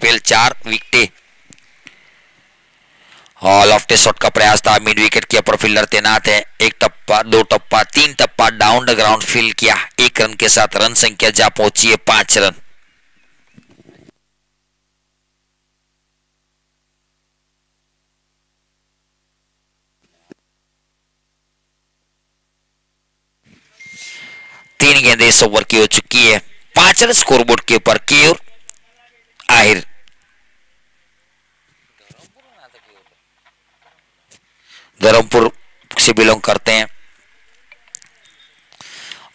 IPL 4 विकेटें। Lofty shot का प्रयास था, मिड विकेट के ऊपर फील्डर तैनात है। एक टप्पा, दो टप्पा, तीन टप्पा डाउन द ग्राउंड फील्ड किया। एक रन के साथ रन संख्या जा पहुंची है 5 रन। तीन गेंदें इस ओवर की हो चुकी है। 5 रन स्कोरबोर्ड के ऊपर केयूर आहिर। धर्मपुर से बिलोंग करते हैं।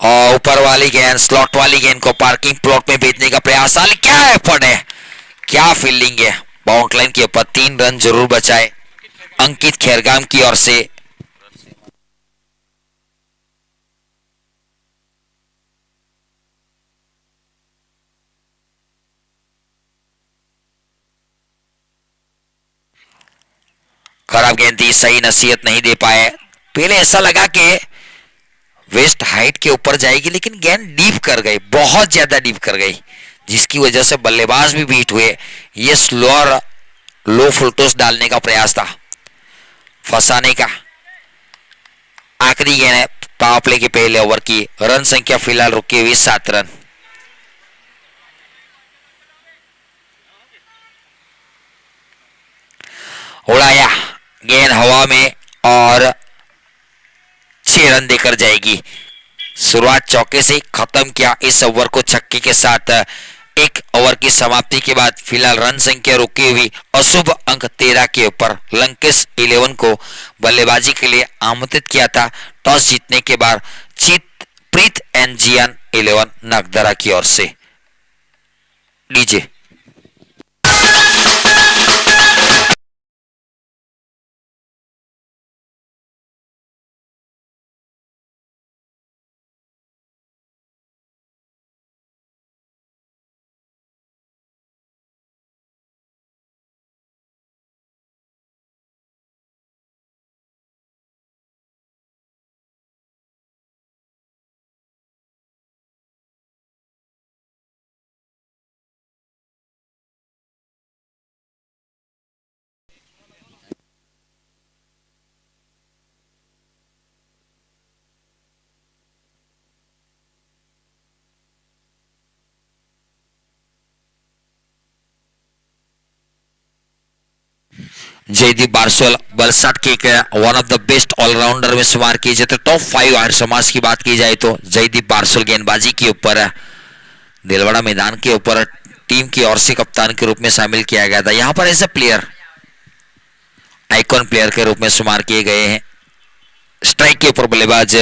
और ऊपर वाली गेंद, स्लॉट वाली गेंद को पार्किंग प्लॉट में भेजने का प्रयास। क्या एफर्ट है, क्या फील्डिंग है। बाउंड लाइन के ऊपर 3 रन जरूर बचाए अंकित खैरगाम की ओर से। खराब गेंद थी, सही नसीहत नहीं दे पाए। पहले ऐसा लगा कि वेस्ट हाइट के ऊपर जाएगी, लेकिन गेंद डीप कर गई, बहुत ज्यादा डीप कर गई, जिसकी वजह से बल्लेबाज भी बीट हुए। ये स्लोअर लो फुल टॉस डालने का प्रयास था, फंसाने का। आखिरी गेंद है पावर प्ले के पहले ओवर की। रन संख्या फिलहाल रुकी हुई 7 रन। उड़ाया गेंद हवा में और 6 रन देकर जाएगी। शुरुआत चौके से खत्म किया इस ओवर को छक्के के साथ। एक ओवर की समाप्ति के बाद फिलहाल रन संख्या रुकी हुई अशुभ अंक 13 के ऊपर। लंकेश 11 को बल्लेबाजी के लिए आमंत्रित किया था। टॉस जीतने के बाद प्रीत एंड जियान 11 नागदरा की ओर से। डीजे जयदीप बारसोल बलसाट के one of the best allrounder में शुमार किए जाते। टॉप 5 आर्य समाज की बात की जाए तो जयदीप बारसोल गेंदबाजी के ऊपर दिलवाड़ा मैदान के ऊपर टीम की ओर से कप्तान के रूप में शामिल किया गया था। यहां पर ऐसे प्लेयर आइकॉन प्लेयर के रूप में शुमार किए गए हैं। स्ट्राइक के ऊपर बल्लेबाज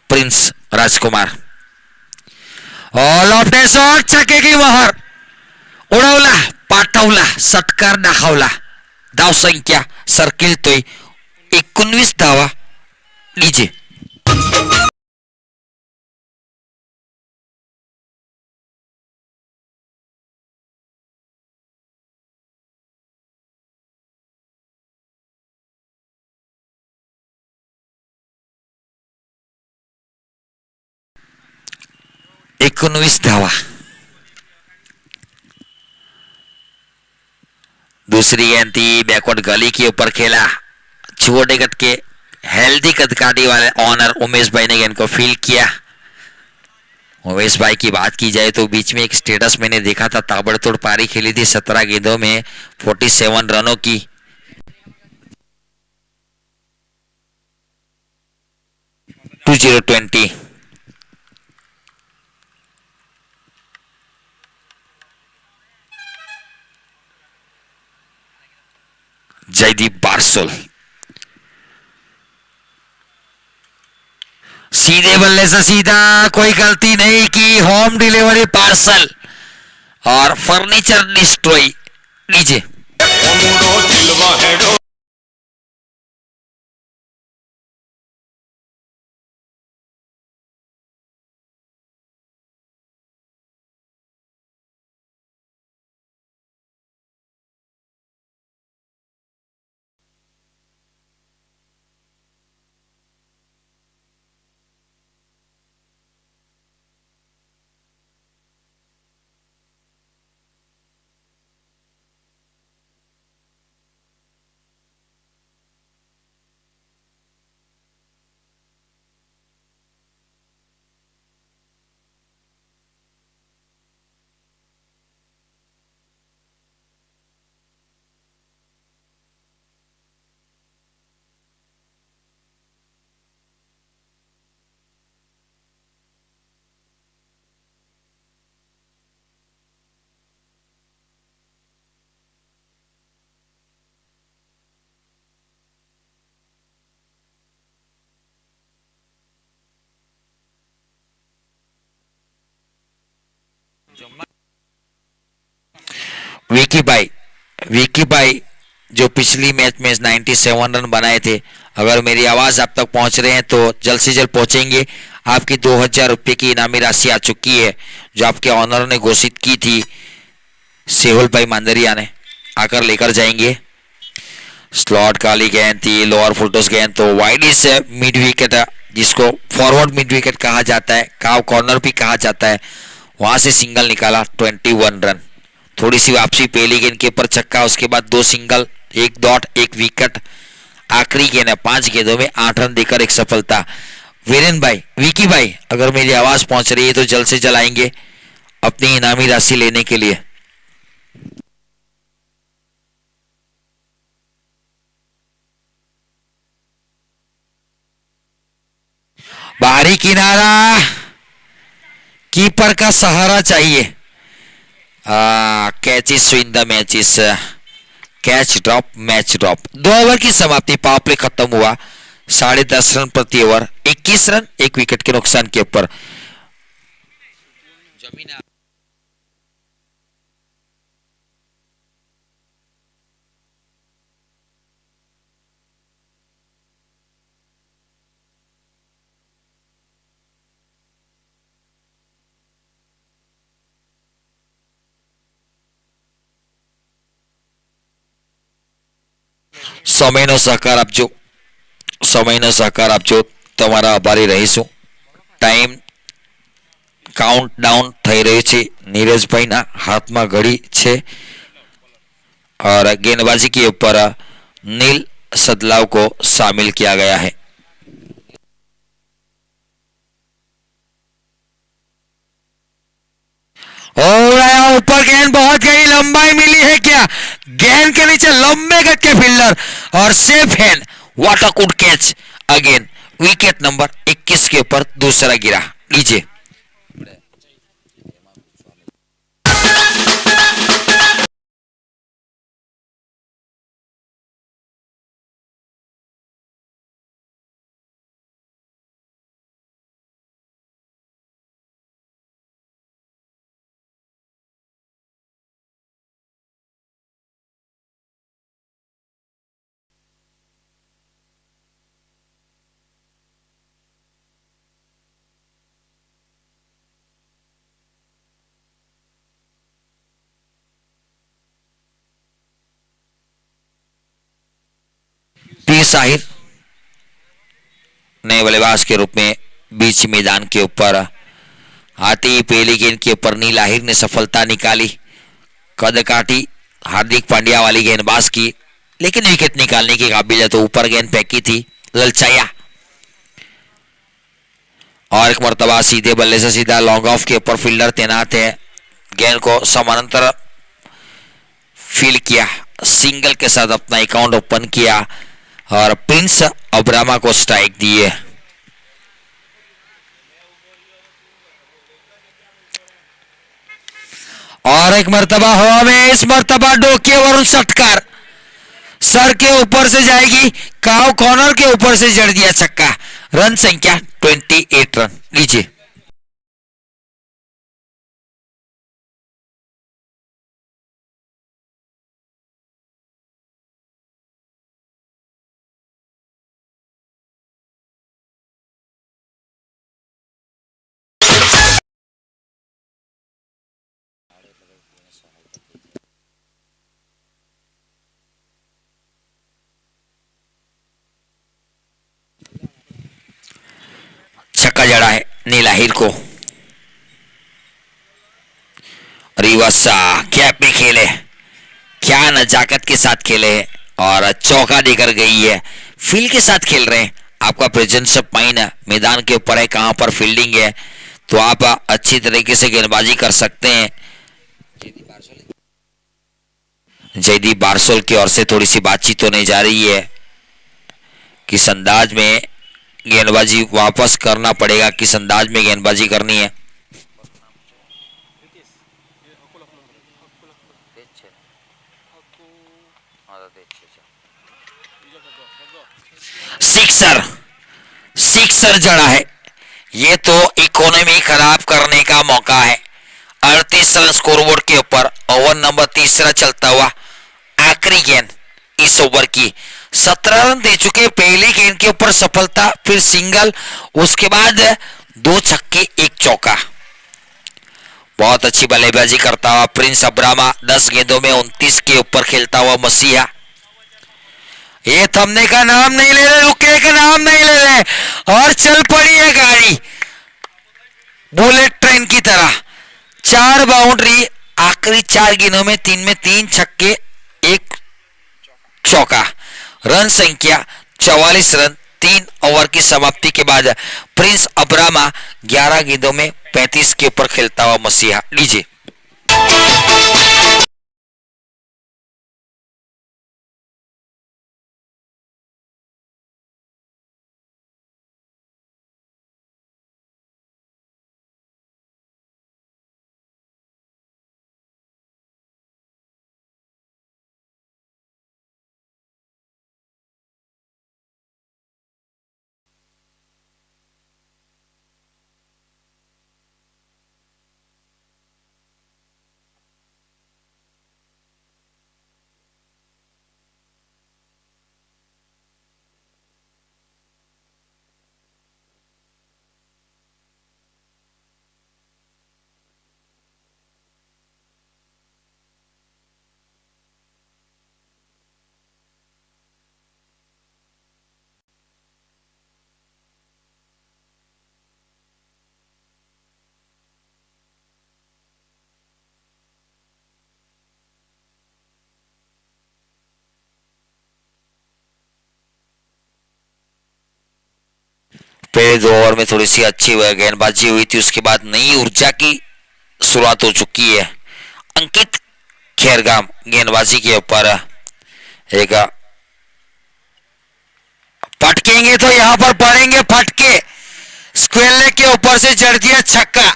प्रिंस राजकुमार। लॉफ्टी शॉट, छक्के की मोहर। उडवला, पाठवला, षटकार दाखवला। धाव संख्या सर्किल तो 19 धावा। डीजे 19 धावा। दूसरी गेंद थी बैकवर्ड गली के ऊपर खेला। छोटे कद के हेल्दी कदकाठी वाले ऑनर उमेश भाई ने गेंद को फील्ड किया। उमेश भाई की बात की जाए तो बीच में एक स्टेटस मैंने देखा था, ताबड़तोड़ पारी खेली थी 17 गेंदों में 47 रनों की। टू 0-20। जयदीप बारसोल सीधे बल्ले से सीधा, कोई गलती नहीं की। होम डिलीवरी पार्सल और फर्नीचर डिस्ट्रॉय। नीचे विकी भाई जो पिछली मैच में 97 रन बनाए थे, अगर मेरी आवाज आप तक पहुंच रहे हैं तो जल्द से जल्द पहुंचेंगे। आपकी 2000 रुपये की इनामी राशि आ चुकी है जो आपके ऑनर ने घोषित की थी, सेहुल भाई मांदरिया ने, आकर लेकर जाएंगे। स्लॉट काली गेंद थी, लोअर फुलटॉस गेंद, तो वाइड इज मिड विकेट, जिसको फॉरवर्ड मिड विकेट कहा जाता है, काव कॉर्नर भी कहा जाता है, वहां से सिंगल निकाला 21 रन। थोड़ी सी वापसी, पहली गेंद के ऊपर छक्का, उसके बाद 2 सिंगल, 1 डॉट, 1 विकेट, आखिरी गेंद है 5 गेंदों में 8 रन देकर एक सफलता। वीरेन भाई, विकी भाई, अगर मेरी आवाज पहुंच रही है तो जल्द से जल्द आएंगे अपनी इनामी राशि लेने के लिए। बाहरी किनारा, कीपर का सहारा चाहिए। Catches win the matches, catch drop, match drop. 2 over की समाप्ति, पावर प्ले खत्म हुआ, 10.5 रन प्रति ओवर, 21 रन 1 विकेट के नुकसान के ऊपर। સમયનો સહકાર આપજો, તમારા આભારી રહીશું। ટાઈમ કાઉન્ટ डाउन થઈ રહ્યું છે, નીરજભાઈના હાથમાં ઘડી છે और गेंदबाजी के ऊपर नील सदलाव को शामिल किया गया है। और ऊपर गेंद बहुत गई, लंबाई मिली है क्या? गेंद के नीचे लंबे गज के फील्डर और safe hand, what a good catch again. Wicket number 21 के ऊपर दूसरा गिरा। लीजिए पी साहिर नए बल्लेबाज के रूप में बीच मैदान के ऊपर आते ही पहली गेंद के ऊपर नील आहिर ने सफलता निकाली। कद काटी हार्दिक पांड्या वाली गेंदबाज की, लेकिन विकेट निकालने की काबिलियत तो ऊपर गेंद फेंकी थी, ललचाया और एक मर्तबा सीधे बल्ले से सीधा लॉन्ग ऑफ के ऊपर फील्डर तैनात है, गेंद को समानांतर फील किया, सिंगल के साथ अपना अकाउंट ओपन किया और प्रिंस अब्रामा को स्ट्राइक दिए। और एक मर्तबा हवा में, इस मर्तबा डोके वरुण षटकार, सर के ऊपर से जाएगी, काव कॉर्नर के ऊपर से जड़ दिया छक्का। रन संख्या 28 रन। लीजिए छक्का जड़ा है नील आहिर को। रिवर्सा कैप में खेले, क्या नजाकत के साथ खेले और चौका देकर गई है। फील्ड के साथ खेल रहे हैं, आपका प्रेजेंस ऑफ माइंड मैदान के ऊपर है, कहां पर फील्डिंग है, तो आप अच्छी तरीके से गेंदबाजी कर सकते हैं। जयदीप बारसोल की ओर से थोड़ी सी बातचीत होने जा रही है, किस अंदाज में गेंदबाजी वापस करना पड़ेगा, किस अंदाज में गेंदबाजी करनी है। सिक्सर, सिक्सर जड़ा है, ये तो इकोनॉमी खराब करने का मौका है। 38 रन स्कोरबोर्ड के ऊपर। ओवर नंबर तीसरा चलता हुआ, आखिरी गेंद इस ओवर की। 17 रन दे चुके, पहली गेंद के ऊपर सफलता, फिर सिंगल, उसके बाद 2 छक्के 1 चौका। बहुत अच्छी बल्लेबाजी करता हुआ प्रिंस अब्रामा, 10 गेंदों में 29 के ऊपर खेलता हुआ मसीहा। ये थमने का नाम नहीं ले रहे, रुकने का नाम नहीं ले रहे, और चल पड़ी है गाड़ी बुलेट ट्रेन की तरह। 4 बाउंड्री आखिरी 4 गेंदों में, 3 में 3 छक्के 1 चौका। रन संख्या 44 रन। 3 ओवर की समाप्ति के बाद प्रिंस अब्रामा 11 गेंदों में 35 के ऊपर खेलता हुआ मसीहा। लीजिए पहले 2 ओवर में थोड़ी सी अच्छी गेंदबाजी हुई थी, उसके बाद नई ऊर्जा की शुरुआत हो चुकी है। अंकित खेरगाम गेंदबाजी के ऊपर एक फटकेंगे तो यहां पर पड़ेंगे फटके। स्क्वेयर लेग के ऊपर से जड़ दिया छक्का,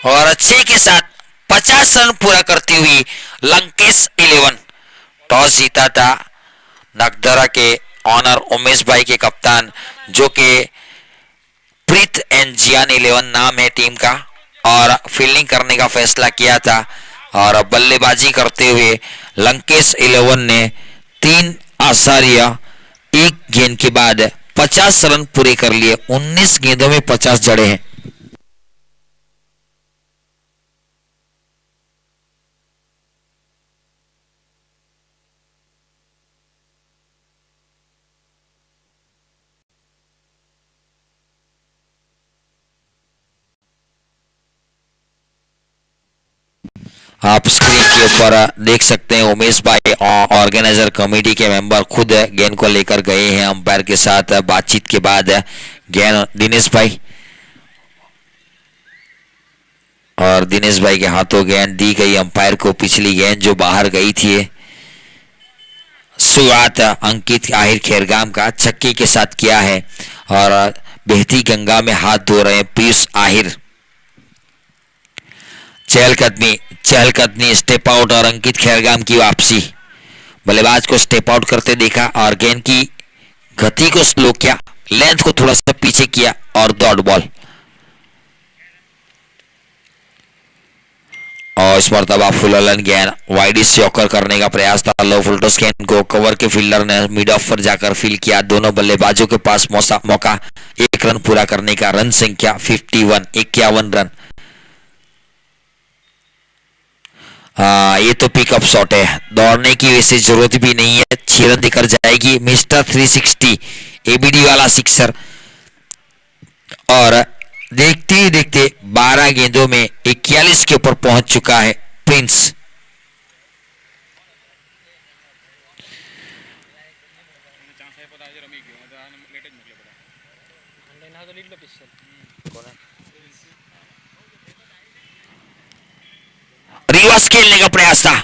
और अच्छे के साथ 50 रन पूरा करती हुई लंकेश 11 टॉस जीता था। नगदरा के ऑनर उमेश भाई के कप्तान, जो कि प्रीत एंड जियान 11 नाम है टीम का, और फील्डिंग करने का फैसला किया था। और बल्लेबाजी करते हुए लंकेश 11 ने 3 आसारिया 1 गेंद के बाद 50 रन पूरे कर लिए। 19 गेंदों में 50 जड़े हैं। आप स्क्रीन के ऊपर देख सकते हैं उमेश भाई ऑर्गेनाइजर कमेटी के मेंबर खुद गेंद को लेकर गए हैं। अंपायर के साथ बातचीत के बाद गेंद दिनेश भाई, और दिनेश भाई के हाथों गेंद दी गई अंपायर को। पिछली गेंद जो बाहर गई थी, शुरुआत अंकित आहिर खेरगाम का छक्के के साथ किया है, और बहती गंगा में हाथ धो रहे हैं पीयूष आहिर। चहलकदमी स्टेप आउट और अंकित खेरगाम की वापसी। बल्लेबाज को स्टेप आउट करते देखा और गेंद की गति को स्लो किया, लेंथ को थोड़ा सा पीछे किया और डॉट बॉल। और इस मरतबा फुल गेंद वाइड चौकर करने का प्रयास था। लो फुलटॉस गेंद को कवर के फील्डर ने मिड ऑफ पर जाकर फील्ड किया। दोनों बल्लेबाजों के पास मौका 1 रन पूरा करने का। रन संख्या 51 रन। ये तो पिकअप शॉट है, दौड़ने की वैसे जरूरत भी नहीं है। 6 रन देकर जाएगी मिस्टर 360 एबीडी वाला सिक्सर। और देखते ही देखते 12 गेंदों में 41 के ऊपर पहुंच चुका है प्रिंस। रिवर्स खेलने का प्रयास था,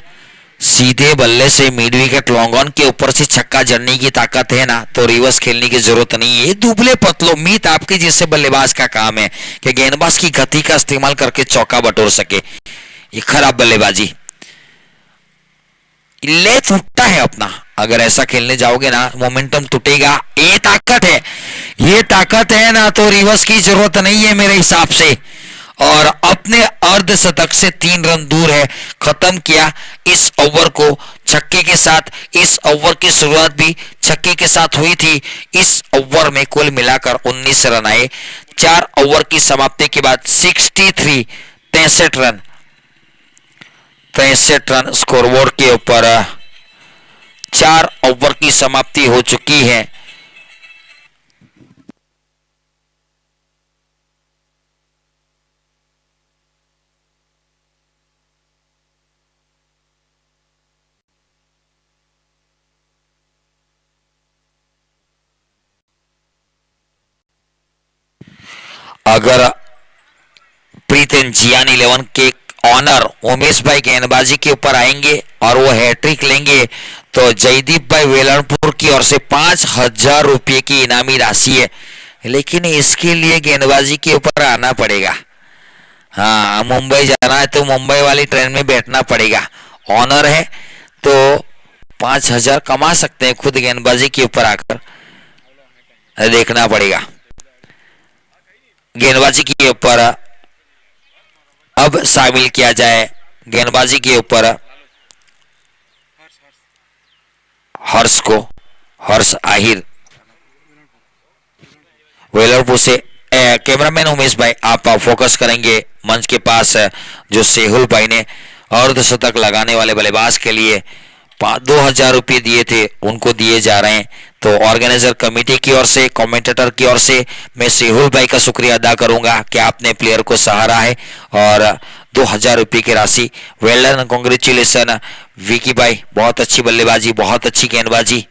सीधे बल्ले से मिड विकेट लॉन्ग ऑन के ऊपर से छक्का जड़ने की ताकत है ना, तो रिवर्स खेलने की जरूरत नहीं है। दुबले पतलो मीत आपके जैसे बल्लेबाज का काम है कि गेंदबाज की गति का इस्तेमाल करके चौका बटोर सके। ये खराब बल्लेबाजी, ले टूटता है अपना। अगर ऐसा खेलने जाओगे ना, मोमेंटम टूटेगा। ये ताकत है ना, तो रिवर्स की जरूरत नहीं है मेरे हिसाब से। और अपने अर्धशतक से 3 रन दूर है। खत्म किया इस ओवर को छक्के के साथ। इस ओवर की शुरुआत भी छक्के के साथ हुई थी। इस ओवर में कुल मिलाकर 19 रन आए। 4 ओवर की समाप्ति के बाद 63 रन स्कोरबोर्ड के ऊपर 4 ओवर की समाप्ति हो चुकी है। अगर प्रीतम जियान 11 के ऑनर उमेश भाई गेंदबाजी के ऊपर आएंगे और वो हैट्रिक लेंगे तो जयदीप भाई वेलणपुर की ओर से 5,000 रुपये की इनामी राशि है। लेकिन इसके लिए गेंदबाजी के ऊपर आना पड़ेगा। हाँ, मुंबई जाना है तो मुंबई वाली ट्रेन में बैठना पड़ेगा। ऑनर है तो 5,000 कमा सकते हैं खुद गेंदबाजी के ऊपर आकर, देखना पड़ेगा। गेंदबाजी के ऊपर अब शामिल किया जाए गेंदबाजी के ऊपर हर्ष को। हर्ष आहिर वेलरपुर से। कैमरामैन उमेश भाई आप फोकस करेंगे मंच के पास जो सेहुल भाई ने अर्धशतक लगाने वाले बल्लेबाज के लिए 2,000 रुपये दिए थे उनको दिए जा रहे हैं। तो ऑर्गेनाइजर कमेटी की ओर से, कमेंटेटर की ओर से मैं सेहुल भाई का शुक्रिया अदा करूंगा कि आपने प्लेयर को सहारा है और 2,000 रुपये की राशि। वेल डन, कांग्रेचुलेसन विकी भाई, बहुत अच्छी बल्लेबाजी, बहुत अच्छी गेंदबाजी।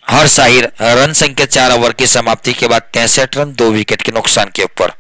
हर साहिर रन संख्या 4 ओवर की समाप्ति के बाद 63 रन 2 विकेट के नुकसान के ऊपर।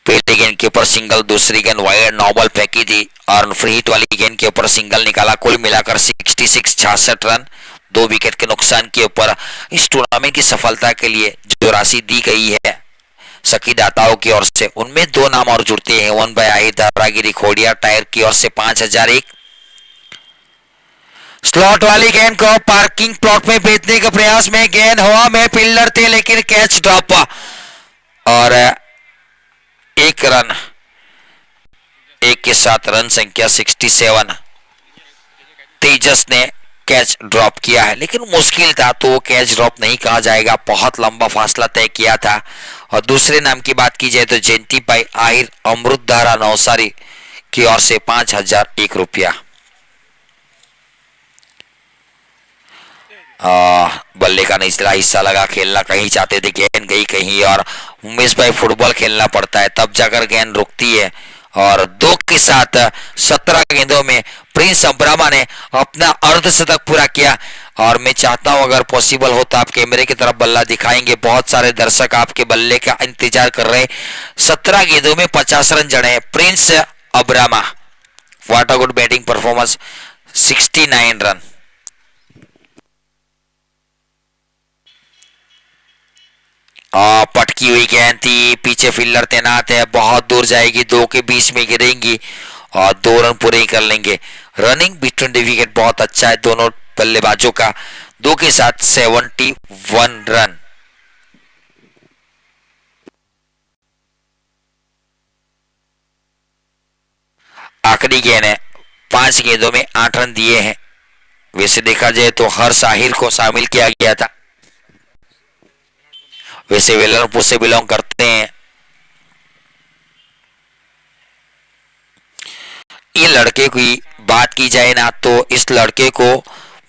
पहली गेंद के ऊपर सिंगल, दूसरी गेंद वाइड नॉबल फेंकी थी और फ्री हिट वाली गेंद के ऊपर सिंगल निकाला। कुल मिलाकर 66 रन 2 विकेट के नुकसान के ऊपर। इस टूर्नामेंट की सफलता के लिए जो राशि दी गई है सखी दाताओं की ओर से, उनमें 2 नाम और जुड़ते हैं। 1 बाय आई दारागिरी खोडिया टायर की ओर से 5,000। स्लॉट वाली गेंद को पार्किंग प्लॉट में भेजने के प्रयास में गेंद हवा में, फील्डर थे लेकिन कैच ड्रॉप और 1 रन। 1 के साथ रन संख्या 67। तेजस ने कैच ड्रॉप किया है लेकिन मुश्किल था तो वो कैच ड्रॉप नहीं कहा जाएगा, बहुत लंबा फासला तय किया था। और दूसरे नाम की बात की जाए तो जयंती भाई आहिर अमृतधारा नवसारी की ओर से 5,001 रुपया। बल्ले का निचला हिस्सा लगा, खेलना कहीं चाहते थे, गेंद गई कहीं और उमेश भाई फुटबॉल खेलना पड़ता है तब जाकर गेंद रुकती है। और 2 के साथ 17 गेंदों में प्रिंस अब्रामा ने अपना अर्धशतक पूरा किया। और मैं चाहता हूं अगर पॉसिबल हो तो आप कैमरे की तरफ बल्ला दिखाएंगे, बहुत सारे दर्शक आपके बल्ले का इंतजार कर रहे हैं। 17 गेंदों में 50 रन जड़े Prince Abrama, what a good batting performance. 69 run. पटकी हुई गेंद थी, पीछे फील्डर तैनात है, बहुत दूर जाएगी, 2 के बीच में गिरेंगी और 2 रन पूरे ही कर लेंगे। रनिंग बिटवीन द विकेट बहुत अच्छा है दोनों बल्लेबाजों का। 2 के साथ 71 रन। आखिरी गेंद है, 5 गेंदों में 8 रन दिए हैं। वैसे देखा जाए तो हर साहिर को शामिल किया गया था। वैसे वेलरपुर से बिलोंग करते हैं। ये लड़के की बात की जाए ना तो इस लड़के को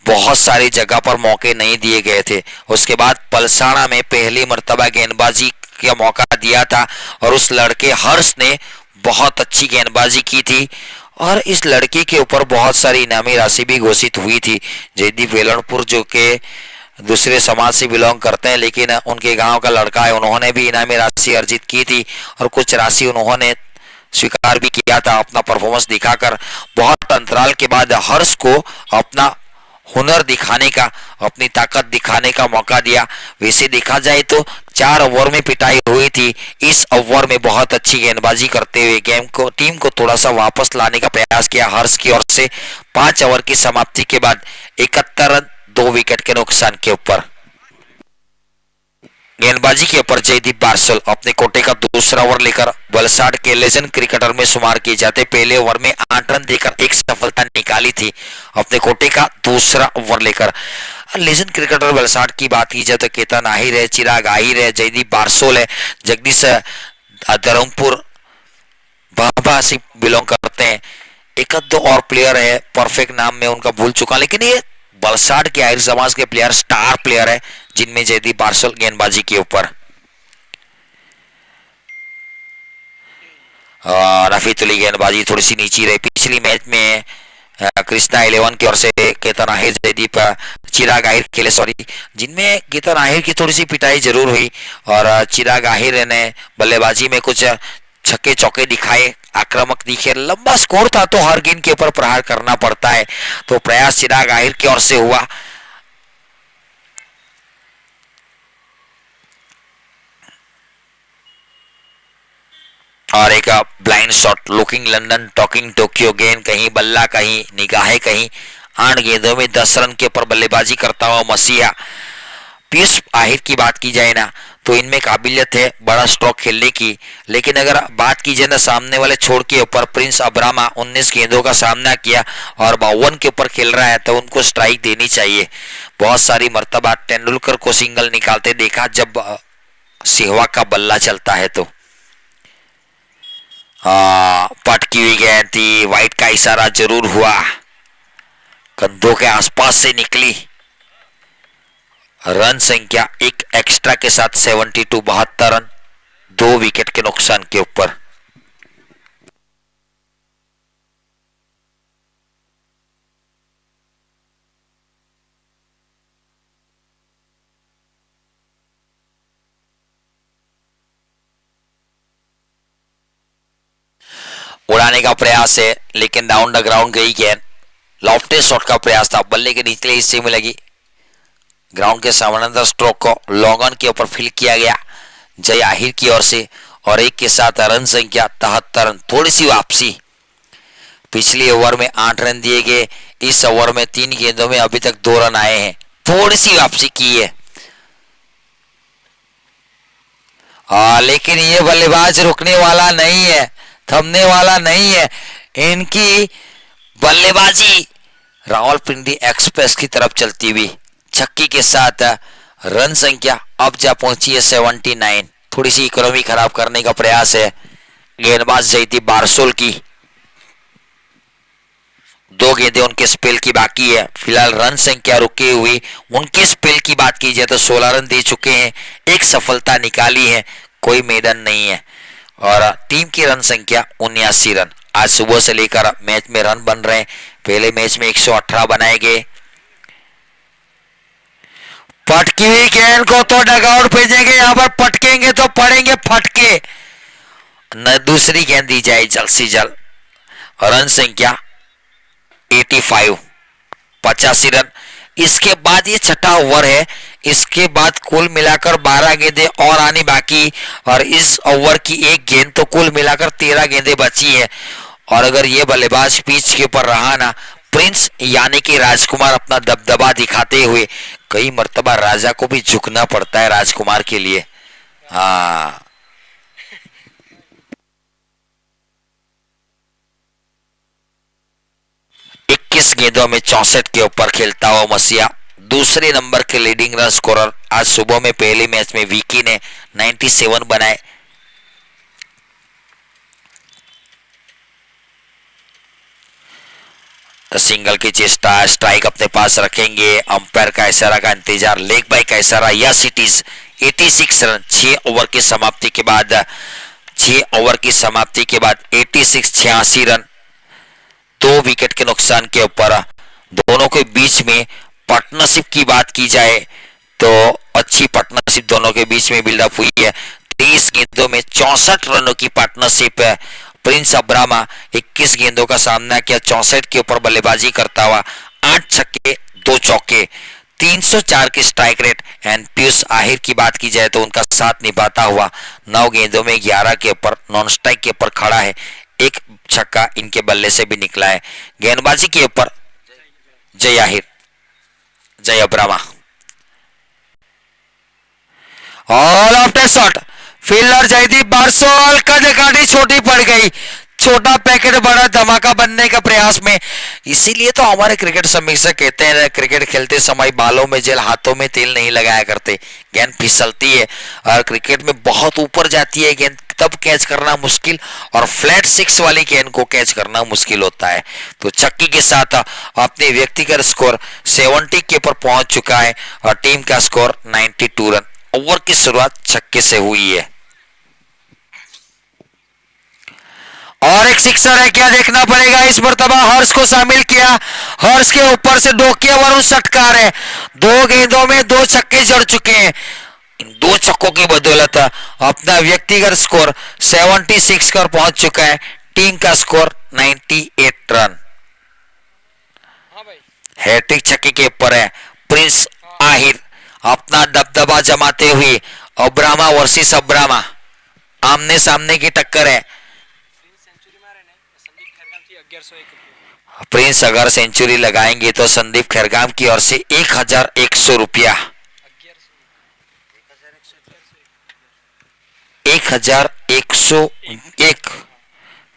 बहुत सारी जगह पर मौके नहीं दिए गए थे। उसके बाद पलसाना में पहली मर्तबा गेंदबाजी का मौका दिया था और उस लड़के हर्ष ने बहुत अच्छी गेंदबाजी की थी और इस लड़के के ऊपर बहुत सारी इनामी राशि भी घोषित हुई थी। जयदीप वेलणपुर जो के दूसरे समाज से बिलोंग करते हैं लेकिन उनके गांव का लड़का है, उन्होंने भी इनामी राशि अर्जित की थी और कुछ राशि उन्होंने स्वीकार भी किया था अपना परफॉर्मेंस दिखाकर। बहुत अंतराल के बाद हर्ष को अपना हुनर दिखाने का, अपनी ताकत दिखाने का मौका दिया। वैसे देखा जाए तो 4 ओवर में पिटाई हुई थी। इस ओवर में बहुत अच्छी गेंदबाजी करते हुए गेम को, टीम को थोड़ा सा वापस लाने का प्रयास किया हर्ष की ओर से। 5 ओवर की समाप्ति के बाद 71 रन 2 विकेट के नुकसान के ऊपर। गेंदबाजी के ऊपर जयदीप बारसल अपने कोटे का दूसरा ओवर लेकर वलसाड के लेजेंड क्रिकेटर में शुमार किए जाते। पहले ओवर में 8 रन देकर एक सफलता निकाली थी अपने कोटे का दूसरा ओवर लेकर। लेजेंड क्रिकेटर वलसाड की बात की जाए तो केतन आहिर है, चिराग आहिर है, जयदीप बारसल है, जगदीश धर्मपुर बाबा से बिलोंग करते हैं। एक दो और प्लेयर है, परफेक्ट नाम में उनका भूल चुका, लेकिन ये वलसाड के आहिर समाज के प्लेयर स्टार प्लेयर है जिनमें जयदीप बारसल गेंदबाजी के ऊपर। रफीतुल्ली गेंदबाजी थोड़ी सी नीची रही। पिछली मैच में कृष्णा 11 की ओर से केतन आहिर, जयदीप चिराग आहिर खेले, सॉरी, जिनमें केतन आहिर की थोड़ी सी पिटाई जरूर हुई और चिराग आहिर ने बल्लेबाजी में कुछ छक्के चौके दिखाए, आक्रामक दिखे। लंबा स्कोर था तो हर गेंद के ऊपर प्रहार करना पड़ता है, तो प्रयास चिराग आहिर की ओर से हुआ। और एक blind shot, looking London talking Tokyo, गेंद कहीं बल्ला कहीं निगाहें कहीं। 8 गेंदों में 10 रन के ऊपर बल्लेबाजी करता हुआ मसीहा। पीयूष आहिर की बात की जाए ना तो इनमें काबिलियत है बड़ा स्ट्रोक खेलने की, लेकिन अगर बात की जाए ना सामने वाले छोड़ के ऊपर प्रिंस अब्रामा 19 गेंदों का सामना किया और 52 के ऊपर खेल रहा है तो उनको स्ट्राइक देनी चाहिए। बहुत सारी मर्तबा तेंदुलकर को सिंगल निकालते देखा जब सहवाग का बल्ला चलता है तो। पटकी हुई गेंद थी, वाइट का इशारा जरूर हुआ, कंधों के आसपास से निकली। रन संख्या एक एक्स्ट्रा के साथ 72, 72 रन 2 विकेट के नुकसान के ऊपर। उड़ाने का प्रयास है लेकिन डाउन द ग्राउंड गई गेंद। लॉफ्टेड शॉट का प्रयास था, बल्ले के निचले हिस्से में लगी। ग्राउंड के समानांतर स्ट्रोक को लॉन्ग ऑन के ऊपर फील किया गया जय आहिर की ओर से और एक के साथ रन संख्या 73 रन। थोड़ी सी वापसी, पिछले ओवर में 8 रन दिए गए, इस ओवर में 3 गेंदों में अभी तक 2 रन आए हैं। थोड़ी सी वापसी की है लेकिन ये बल्लेबाज रुकने वाला नहीं है, थमने वाला नहीं है। इनकी बल्लेबाजी रावलपिंडी एक्सप्रेस की तरफ चलती हुई छक्के के साथ रन संख्या अब जा पहुंची है 79। थोड़ी सी इकोनॉमी खराब करने का प्रयास है गेंदबाज जयदीप बारसल की। 2 गेंदें उनके स्पेल की बाकी है। फिलहाल रन संख्या रुकी हुई, उनके स्पेल की बात की जाए तो 16 रन दे चुके हैं, एक सफलता निकाली है, कोई मेडन नहीं है और टीम की रन संख्या 79 रन। आज सुबह से लेकर मैच में रन बन रहे हैं। पहले मैच में 118 बनाए गए। पटकी हुई गेंद को तो डगआउट भेजेंगे, यहां पर पटकेंगे तो पड़ेंगे फटके। न दूसरी गेंद दी जाए जल्द से जल्द। रन संख्या 85, 85 रन। इसके बाद ये छठा ओवर है, इसके बाद कुल मिलाकर 12 गेंदें और आनी बाकी और इस ओवर की एक गेंद तो कुल मिलाकर 13 गेंदें बची है। और अगर ये बल्लेबाज पिच के ऊपर रहा ना, प्रिंस यानी कि राजकुमार अपना दबदबा दिखाते हुए, कई मर्तबा राजा को भी झुकना पड़ता है राजकुमार के लिए। हाँ, 21 गेंदों में 64 के ऊपर खेलता हुआ मसीहा दूसरे नंबर के लीडिंग रन स्कोरर। आज सुबह में पहले मैच में विकी ने 97 बनाए। सिंगल की चेष्टा, स्ट्राइक अपने पास रखेंगे। अंपायर का इशारा का इंतजार, लेग बाय का इशारा। Yes it is 86 run 6 over की समाप्ति के बाद। 6 ओवर की समाप्ति के बाद 86 रन, 2 विकेट के नुकसान के ऊपर। दोनों के बीच में पार्टनरशिप की बात की जाए तो अच्छी पार्टनरशिप दोनों के बीच में बिल्डअप हुई है। 30 गेंदों में 64 रनों की पार्टनरशिप है। प्रिंस अब्रामा 21 गेंदों का सामना किया, 64 के ऊपर बल्लेबाजी करता हुआ 8 छक्के 2 चौके, 304 की strike rate. And Piyush Ahir की बात की जाए तो उनका साथ निभाता हुआ 9 गेंदों में 11 के ऊपर नॉन स्ट्राइक के ऊपर खड़ा है। एक छक्का इनके बल्ले से भी निकला है। गेंदबाजी के ऊपर Jay Ahir, Jay Abrama. All after shot, fielder Jaydeep Barsol कद काटी छोटी पड़ गई। छोटा पैकेट बड़ा धमाका बनने का प्रयास में। इसीलिए तो हमारे क्रिकेट समीक्षक कहते हैं क्रिकेट खेलते समय बालों में जेल हाथों में तेल नहीं लगाया करते। गेंद फिसलती है और क्रिकेट में बहुत ऊपर जाती है गेंद, तब कैच करना मुश्किल और फ्लैट 6 वाली गेंद को कैच करना मुश्किल होता है। तो छक्के के साथ अपने व्यक्तिगत स्कोर 70 के ऊपर पहुंच चुका है और टीम का स्कोर 92 रन। ओवर की शुरुआत छक्के से हुई है और एक सिक्सर है। क्या देखना पड़ेगा इस मर्तबा, हर्ष को शामिल किया। हर्ष के ऊपर से डोकिया वरुण षटकार है। 2 गेंदों में 2 छक्के जड़ चुके हैं। इन 2 छक्कों की बदौलत अपना व्यक्तिगत स्कोर 76 पर पहुंच चुका है। टीम का स्कोर 98 रन। हैट्रिक छक्के के ऊपर है प्रिंस आहिर अपना दबदबा जमाते हुए। अब्रामा वर्सेस अब्रामा, आमने सामने की टक्कर है। प्रिंस अगर सेंचुरी लगाएंगे तो संदीप खैरगाम की ओर से 1100 रुपया, 1101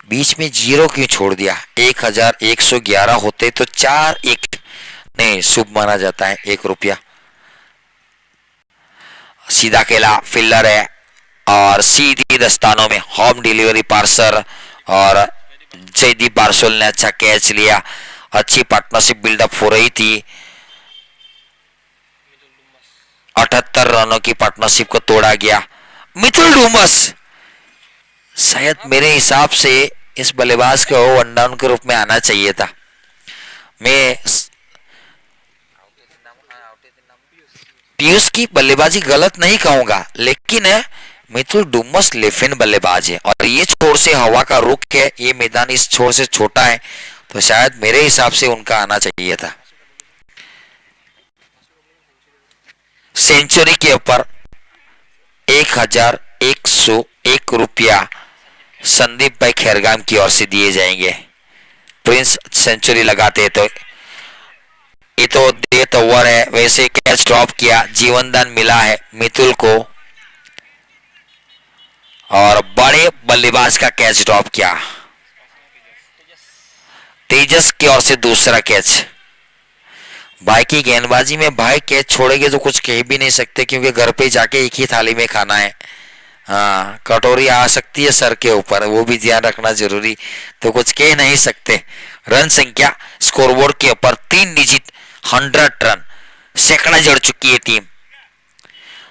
बीच में जीरो क्यों छोड़ दिया। 1111 होते तो 4-1 नहीं शुभ माना जाता है। 1 रुपया। सीधा खेला, फील्डर है और सीधी दस्तानों में होम डिलीवरी पार्सल और जयदीप बारसोल ने अच्छा कैच लिया। अच्छी पार्टनरशिप बिल्डअप हो रही थी। 78 रनों की पार्टनरशिप को तोड़ा गया। मिथुल डूमस शायद मेरे हिसाब से इस बल्लेबाज को वन डाउन के रूप में आना चाहिए था। मैं पीयूष की बल्लेबाजी गलत नहीं कहूंगा, लेकिन मिथुल डूमस लेफ्ट बल्लेबाज है और ये छोर से हवा का रुख है। ये मैदान इस छोर से छोटा है तो शायद मेरे हिसाब से उनका आना चाहिए था। सेंचुरी के ऊपर 1101 रुपया संदीप भाई खैरगाम की ओर से दिए जाएंगे। प्रिंस सेंचुरी लगाते तो ये तो डेथ ओवर है। वैसे कैच ड्रॉप किया, जीवन दान मिला है मिथुल को और बड़े बल्लेबाज का कैच ड्रॉप किया। तेजस की ओर से दूसरा कैच। भाई की गेंदबाजी में भाई कैच छोड़ेंगे तो कुछ कह भी नहीं सकते क्योंकि घर पे जाके एक ही थाली में खाना है। हाँ, कटोरी आ सकती है सर के ऊपर, वो भी ध्यान रखना जरूरी, तो कुछ कह नहीं सकते। रन संख्या स्कोरबोर्ड के ऊपर 3 डिजिट 100 रन सैकड़ा जड़ चुकी है टीम।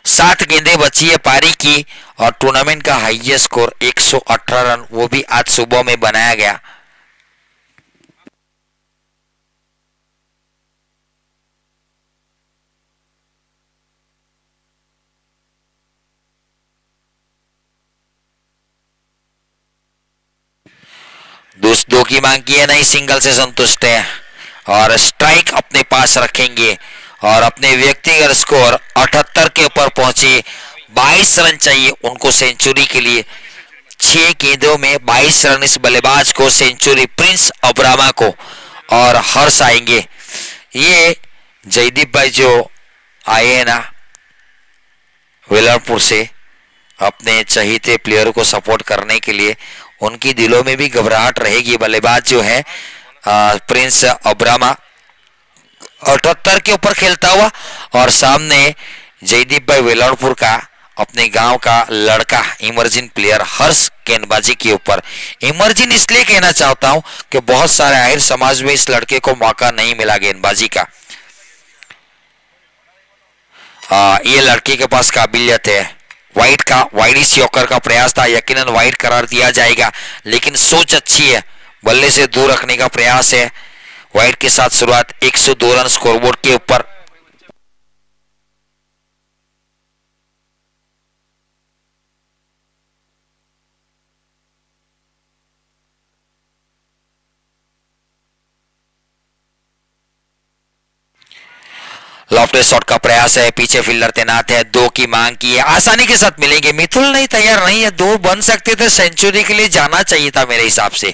7 गेंदें बची है पारी की और टूर्नामेंट का हाईएस्ट स्कोर 118 रन, वो भी आज सुबह में बनाया गया। दो की मांग की है, नहीं सिंगल से संतुष्ट है और स्ट्राइक अपने पास रखेंगे और अपने व्यक्तिगत स्कोर 78 के ऊपर पहुंचे। 22 रन चाहिए उनको सेंचुरी के लिए। 6 गेंदों में 22 रन इस बल्लेबाज को सेंचुरी प्रिंस अब्रामा को और हर्ष आएंगे। ये जयदीप भाई जो आए हैं ना वेलरपुर से अपने चहीते प्लेयर को सपोर्ट करने के लिए, उनकी दिलों में भी घबराहट रहेगी। बल्लेबाज जो है प्रिंस अब्रामा 78 के ऊपर खेलता हुआ। और सामने जयदीप भाई वेलाणपुर का अपने गांव का लड़का इमर्जिन प्लेयर हर्ष गेंदबाजी के ऊपर। इमर्जिन इसलिए कहना चाहता हूं कि बहुत सारे आहिर समाज में इस लड़के को मौका नहीं मिला गेंदबाजी का। ये लड़के के पास काबिलियत है। वाइड यॉर्कर का प्रयास था, यकीनन वाइड करार दिया जाएगा, लेकिन सोच अच्छी है, बल्ले से दूर रखने का प्रयास है। वाइड के साथ शुरुआत, 102 रन स्कोरबोर्ड के ऊपर। लॉफ्टेड शॉट का प्रयास है, पीछे फील्डर तैनात है, 2 की मांग की है, आसानी के साथ मिलेंगे। मिथुल नहीं, तैयार नहीं है, 2 बन सकते थे, सेंचुरी के लिए जाना चाहिए था मेरे हिसाब से।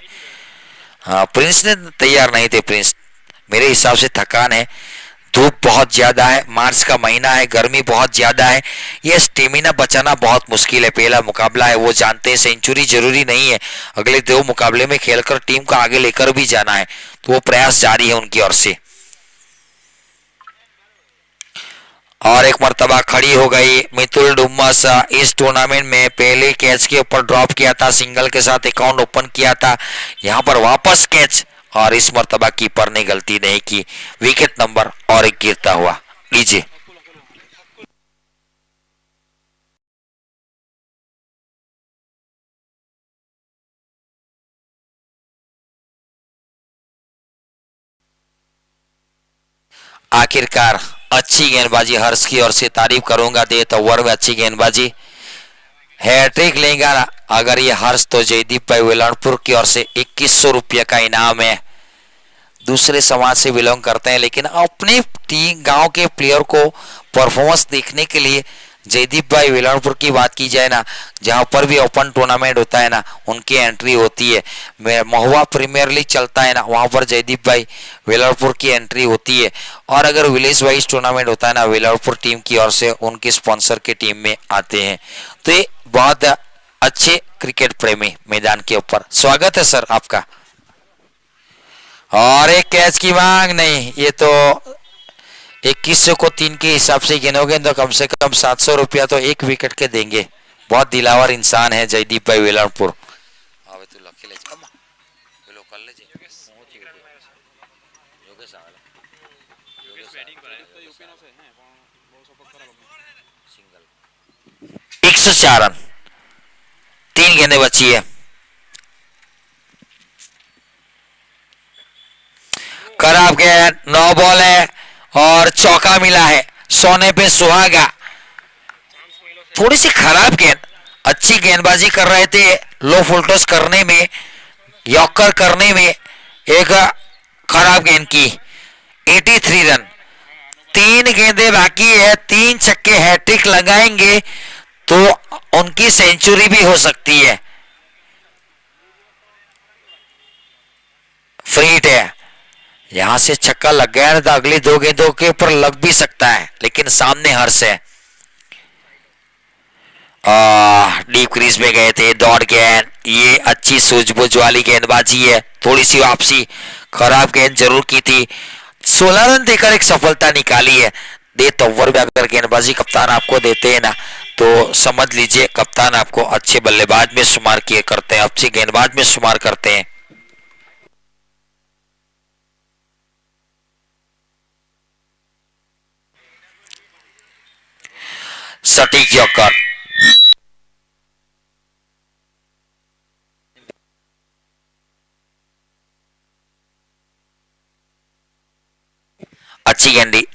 हाँ, प्रिंस ने तैयार नहीं थे। प्रिंस मेरे हिसाब से थकान है, धूप बहुत ज्यादा है, मार्च का महीना है, गर्मी बहुत ज्यादा है, ये स्टेमिना बचाना बहुत मुश्किल है। पहला मुकाबला है, वो जानते हैं सेंचुरी जरूरी नहीं है, अगले 2 मुकाबले में खेलकर टीम को आगे लेकर भी जाना है, तो वो प्रयास जारी है उनकी ओर से। और एक मर्तबा खड़ी हो गई मिथुल डुम्मस। इस टूर्नामेंट में पहले कैच के ऊपर ड्रॉप किया था, सिंगल के साथ अकाउंट ओपन किया था, यहां पर वापस कैच, और इस मर्तबा कीपर ने गलती नहीं की। विकेट नंबर और एक गिरता हुआ नीचे। आखिरकार अच्छी गेंदबाजी हर्ष की ओर से, तारीफ करूंगा, डेथ ओवर में अच्छी गेंदबाजी, हैट्रिक लेगा अगर ये हर्ष तो जयदीप भाई वेलाणपुर की ओर से 2100 रुपये का इनाम है। दूसरे समाज से बिलोंग करते हैं, लेकिन अपने टीम गांव के प्लेयर को परफॉर्मेंस देखने के लिए जयदीप भाई वेलाणपुर की बात की जाए ना, जहां पर भी ओपन टूर्नामेंट होता है ना, उनकी एंट्री होती है। महुआ प्रीमियर लीग चलता है ना, वहां पर जयदीप भाई वेलाणपुर की एंट्री होती है। और अगर विलेज वाइज टूर्नामेंट होता है ना, वेलाणपुर टीम की ओर से उनके स्पॉन्सर के टीम में आते हैं। तो ये बहुत अच्छे क्रिकेट प्रेमी मैदान के ऊपर। स्वागत है सर आपका। और एक कैच की मांग नहीं, ये तो 2100 को 3 के हिसाब से गिनोगे तो कम से कम 700 रुपया तो एक विकेट के देंगे। बहुत दिलावर इंसान है जयदीप भाई वेलाणपुर। एक सौ 4 रन, 3 गेंदें बची है। खराब गेंद, 9 बॉल है और चौका मिला है, सोने पे सुहागा। थोड़ी सी खराब गेंद, अच्छी गेंदबाजी कर रहे थे, लो फुल टॉस करने में, यॉर्कर करने में, एक खराब गेंद की। 83 रन, 3 गेंदें बाकी है, 3 छक्के हैट्रिक लगाएंगे तो उनकी सेंचुरी भी हो सकती है। फ्री हिट है, यहां से छक्का लग गया तो अगली 2 गेंदों के ऊपर लग भी सकता है, लेकिन सामने हर्ष है। डीप क्रीज में गए थे, दौड़ गेंद, ये अच्छी सूझबूझ वाली गेंदबाजी है, थोड़ी सी वापसी, खराब गेंद जरूर की थी। 16 रन देकर एक सफलता निकाली है। डेथ ओवर में अगर गेंदबाजी कप्तान आपको देते हैं ना, तो समझ लीजिए कप्तान आपको अच्छे बल्लेबाज में शुमार किए करते हैं, अच्छे गेंदबाज में शुमार करते हैं। सटीक यॉर्कर, अच्छी गेंदी,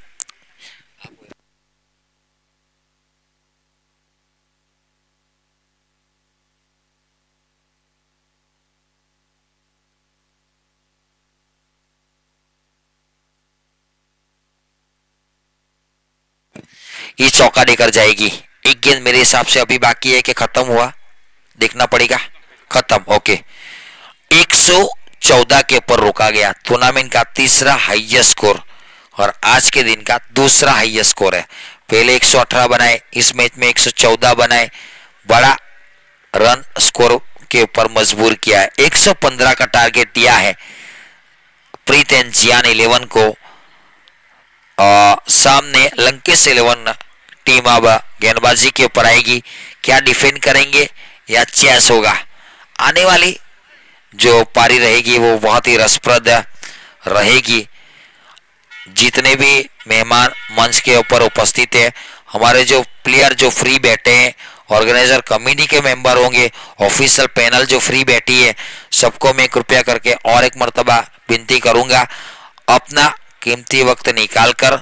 ये चौका देकर जाएगी। एक गेंद मेरे हिसाब से अभी बाकी है कि खत्म हुआ, देखना पड़ेगा। खत्म, ओके। 114 के ऊपर रोका गया। टूर्नामेंट का तीसरा हाईएस्ट स्कोर और आज के दिन का दूसरा हाईएस्ट स्कोर है। पहले 118 बनाए, इस मैच में 114 बनाए, बड़ा रन स्कोर के ऊपर मजबूर किया है। 115 का टारगेट दिया है प्रीत एंड जियान 11 को, सामने लंकेश 11 टीम अब गेंदबाजी के ऊपर आएगी। क्या डिफेंड करेंगे या चेस होगा? आने वाली जो पारी रहेगी वो बहुत ही रसप्रद रहेगी। जितने भी मेहमान मंच के ऊपर उपस्थित है, हमारे जो प्लेयर जो फ्री बैठे हैं, ऑर्गेनाइजर कमेटी के मेंबर होंगे, ऑफिशियल पैनल जो फ्री बैठी है, सबको मैं कृपया करके और एक मर्तबा विनती करूंगा, अपना कीमती वक्त निकालकर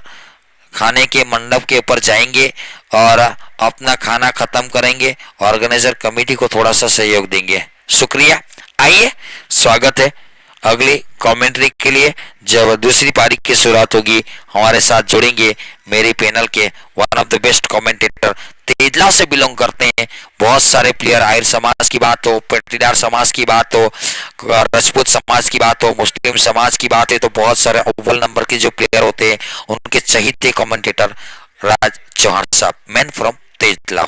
खाने के मंडप के ऊपर जाएंगे और अपना खाना खत्म करेंगे, ऑर्गेनाइजर कमेटी को थोड़ा सा सहयोग देंगे। शुक्रिया। आइए, स्वागत है अगली कमेंट्री के लिए। जब दूसरी पारी की शुरुआत होगी, हमारे साथ जुड़ेंगे मेरी पैनल के one of the best commentator, Tejla से बिलोंग करते हैं। बहुत सारे प्लेयर, आहिर समाज की बात हो, पट्टीदार समाज की बात हो, राजपूत समाज की बात हो, मुस्लिम समाज की बात है, तो बहुत सारे अव्वल नंबर के जो प्लेयर होते हैं उनके चहीते कमेंटेटर राज चौहान साहब, मैन फ्रॉम तेजला।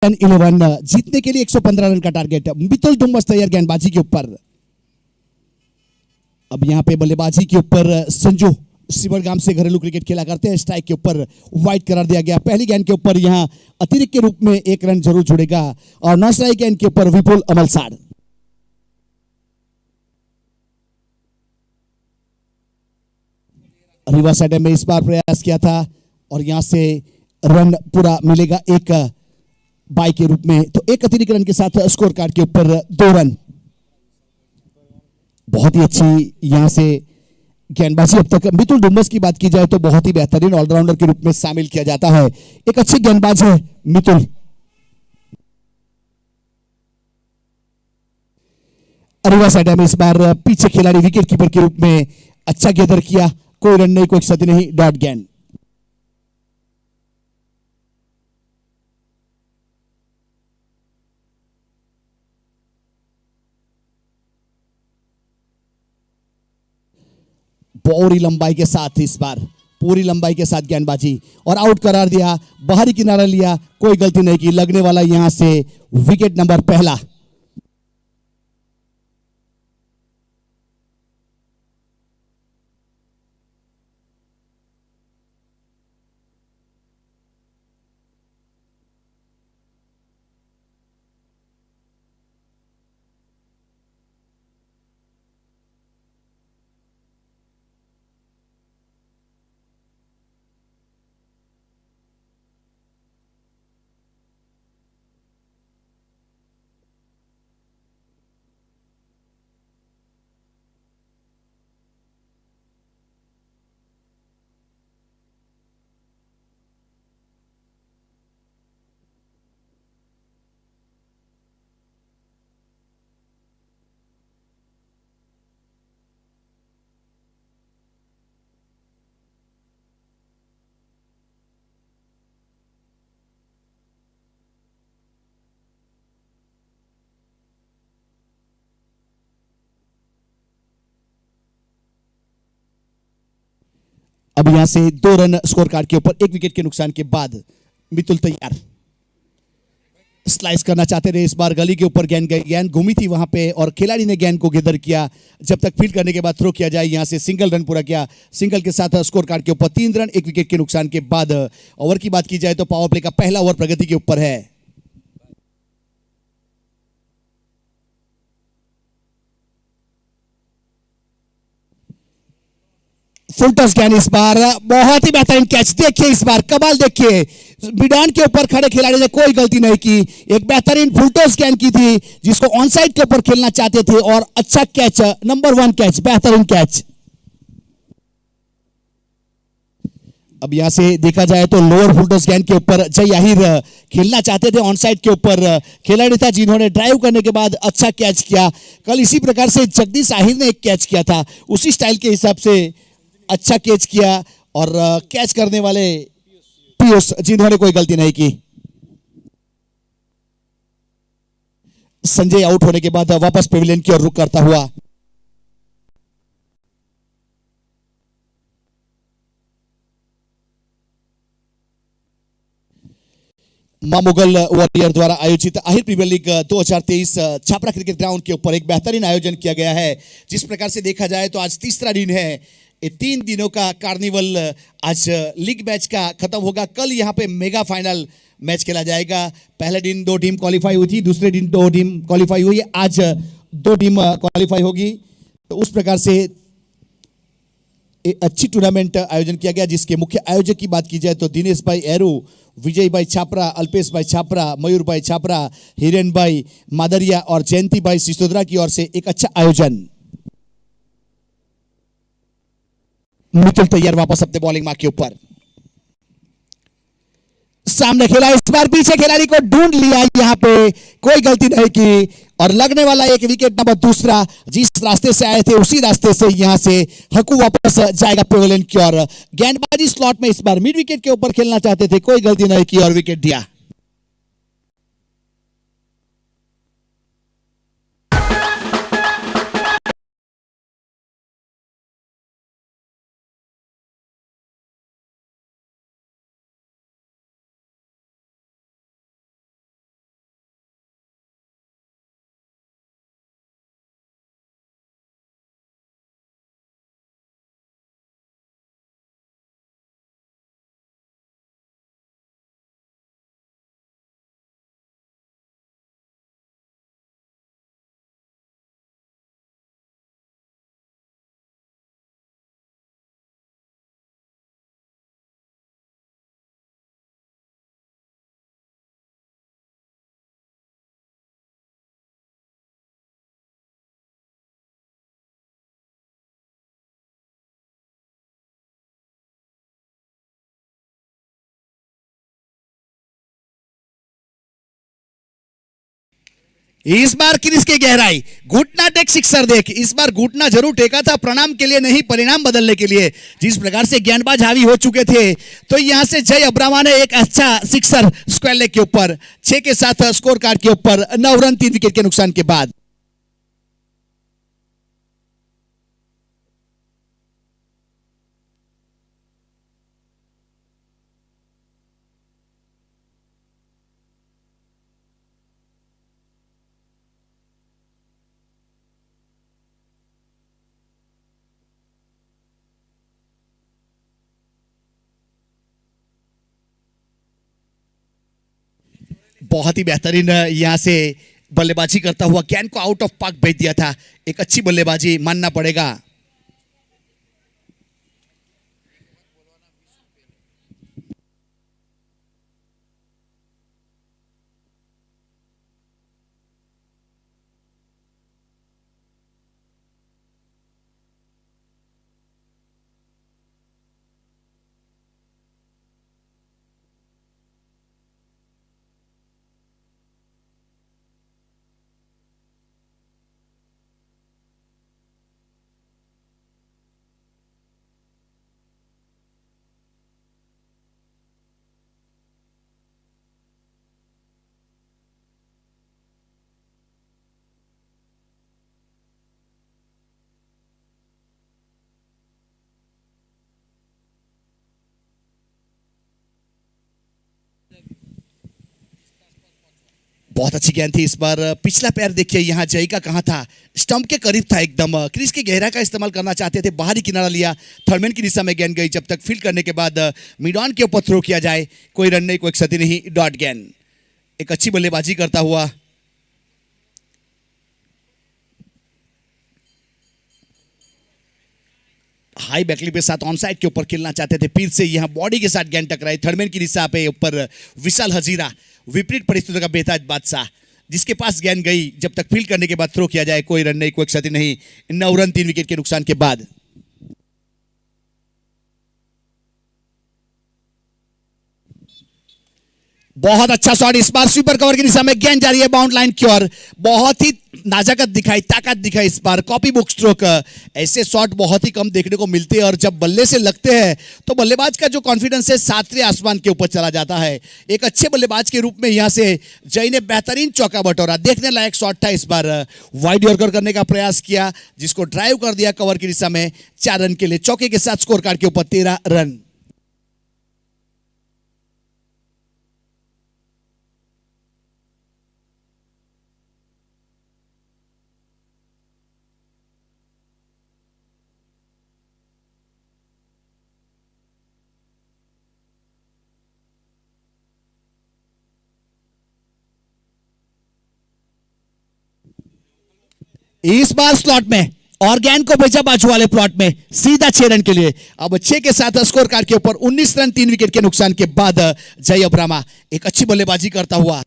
रन 11 जीतने के लिए 115 रन का टारगेट। मितुल डुम्बस तैयार गेंदबाजी के ऊपर। अब यहां पे बल्लेबाजी के ऊपर संजू सिवरगाम से घरेलू क्रिकेट खेला करते हैं। स्ट्राइक के ऊपर वाइड करार दिया गया। पहली गेंद के ऊपर यहां अतिरिक्त के रूप में एक रन जरूर जुड़ेगा और नॉन स्ट्राइक गेंद के ऊपर विपुल अमलसाड़। रिवर्स साइड में इस बार प्रयास किया था और यहां से रन पूरा मिलेगा एक बाई के रूप में, तो एक अतिरिक्त रन के साथ स्कोर कार्ड के ऊपर 2 रन। बहुत ही अच्छी यहां से गेंदबाजी अब तक मितुल डुमस की बात की जाए तो बहुत ही बेहतरीन ऑलराउंडर के रूप में शामिल किया जाता है। एक अच्छी गेंदबाज है मितुल। अरुवा साइड में इस बार पीछे खिलाड़ी विकेट कीपर के रूप में अच्छा गेंदर किया, कोई रन नहीं, कोई क्षति नहीं, डॉट गेंद। पूरी लंबाई के साथ इस बार पूरी लंबाई के साथ गेंदबाजी और आउट करार दिया, बाहरी किनारा लिया, कोई गलती नहीं की, लगने वाला यहां से विकेट नंबर पहला। अब यहां से 2 रन स्कोर कार्ड के ऊपर, 1 विकेट के नुकसान के बाद मितुल तैयार। स्लाइस करना चाहते थे, इस बार गली के ऊपर गेंद गई, गेंद घूमी थी वहां पे और खिलाड़ी ने गेंद को गेदर किया। जब तक फील्ड करने के बाद थ्रो किया जाए, यहां से सिंगल रन पूरा किया। सिंगल के साथ स्कोर कार्ड के ऊपर 3 रन 1 विकेट के नुकसान के बाद। ओवर की बात की जाए तो पावर प्ले का पहला ओवर प्रगति के ऊपर है। फुल टॉस गेंद इस बार, बहुत ही बेहतरीन कैच, देखिए इस बार कमाल, देखिए मिडान के ऊपर खड़े खिलाड़ी ने कोई गलती नहीं की, एक बेहतरीन फुल टॉस गेंद की थी जिसको ऑन साइड के ऊपर खेलना चाहते थे और अच्छा कैच, नंबर 1 कैच, बेहतरीन कैच। अब यहां से देखा जाए तो लोअर फुल टॉस गेंद के ऊपर जय आहिर खेलना चाहते थे, ऑन साइड के ऊपर खिलाड़ी था जिन्होंने ड्राइव करने के बाद अच्छा कैच किया। कल इसी प्रकार से जगदीश आहिर ने एक कैच किया था, उसी स्टाइल के हिसाब से अच्छा कैच किया और कैच करने वाले पीयूष जिन्होंने कोई गलती नहीं की। संजय आउट होने के बाद वापस पेविलियन की ओर रुख करता हुआ मां मुगल वॉरियर द्वारा आयोजित Ahir premier league 2023 Chhapra cricket ground के ऊपर एक बेहतरीन आयोजन किया गया है। जिस प्रकार से देखा जाए तो आज तीसरा दिन है, ये 3 दिनों का कार्निवल आज लीग मैच का खत्म होगा। कल यहाँ पे मेगा फाइनल मैच खेला जाएगा। पहले दिन 2 टीम क्वालिफाई हुई थी, दूसरे दिन 2 टीम क्वालिफाई हुई है, आज 2 टीम क्वालिफाई होगी। तो उस प्रकार से अच्छी टूर्नामेंट आयोजन किया गया, जिसके मुख्य आयोजक की बात की जाए तो दिनेश भाई एरू, विजय भाई छापरा, अल्पेश भाई छापरा, मयूर भाई छापरा, हिरेन भाई मादरिया और जयंती भाई सिसोदरा की ओर से एक अच्छा आयोजन। मितुल तैयार वापस अपने बॉलिंग मार्क के ऊपर, सामने खेला, इस बार पीछे खिलाड़ी को ढूंढ लिया, यहां पे कोई गलती नहीं की और लगने वाला एक विकेट नंबर दूसरा। जिस रास्ते से आए थे उसी रास्ते से यहां से हकू वापस जाएगा पेविलियन की ओर। गेंदबाजी स्लॉट में इस बार मिड विकेट के ऊपर खेलना चाहते थे, कोई गलती नहीं की और विकेट दिया। इस बार क्रीज की गहराई, घुटना टेक सिक्सर देख, इस बार घुटना जरूर टेका था, प्रणाम के लिए नहीं, परिणाम बदलने के लिए। जिस प्रकार से गेंदबाज हावी हो चुके थे, तो यहां से जय अब्रामा ने एक अच्छा सिक्सर स्क्वायर लेग के ऊपर 6 के साथ स्कोर कार्ड के ऊपर 9 रन 3 विकेट के नुकसान के बाद। बहुत ही बेहतरीन यहां से बल्लेबाजी करता हुआ गेंद को आउट ऑफ पार्क भेज दिया था। एक अच्छी बल्लेबाजी मानना पड़ेगा। बहुत अच्छी गेंद थी इस बार। पिछला पैर देखिए यहाँ जय का कहाँ था, स्टंप के करीब था एकदम। क्रीज की गहरा का इस्तेमाल करना चाहते थे, बाहरी किनारा लिया, थर्डमैन की दिशा में गेंद गई। जब तक फील्ड करने के बाद मिड ऑन के ऊपर थ्रो किया जाए, कोई रन नहीं, कोई क्षति नहीं, डॉट गेंद। एक अच्छी बल्लेबाजी करता हुआ हाई बैकली के साथ ऑन साइड के ऊपर खेलना चाहते थे, फिर से यहाँ बॉडी के साथ गेंद टकराई। थर्डमैन की दिशा पे ऊपर विशाल हजीरा, विपरीत परिस्थितियों का बेताज बादशाह, जिसके पास गेंद गई। जब तक फील्ड करने के बाद थ्रो किया जाए, कोई रन नहीं, कोई क्षति नहीं, 9 रन 3 विकेट के नुकसान के बाद। बहुत अच्छा शॉट इस बार, स्वीपर कवर की दिशा में गेंद जा रही है बाउंड लाइन की ओर। बहुत ही नाजाकत दिखाई, ताकत दिखाई इस बार, कॉपी बुक स्ट्रोक। ऐसे शॉट बहुत ही कम देखने को मिलते हैं और जब बल्ले से लगते हैं तो बल्लेबाज का जो कॉन्फिडेंस है सातवें आसमान के ऊपर चला जाता है। एक अच्छे बल्लेबाज के रूप में यहां से जय ने बेहतरीन चौका बटोरा। देखने लायक शॉट था इस बार। वाइड यॉर्कर करने का प्रयास किया, जिसको ड्राइव कर दिया कवर की दिशा में 4 रन के लिए। चौके के साथ स्कोर कार्ड के ऊपर 13 रन। इस बार स्लॉट में और गेंद को भेजा बाजू वाले प्लॉट में सीधा 6 रन के लिए। अब 6 के साथ स्कोर कार्ड के ऊपर 19 रन 3 विकेट के नुकसान के बाद जय अब्रामा एक अच्छी बल्लेबाजी करता हुआ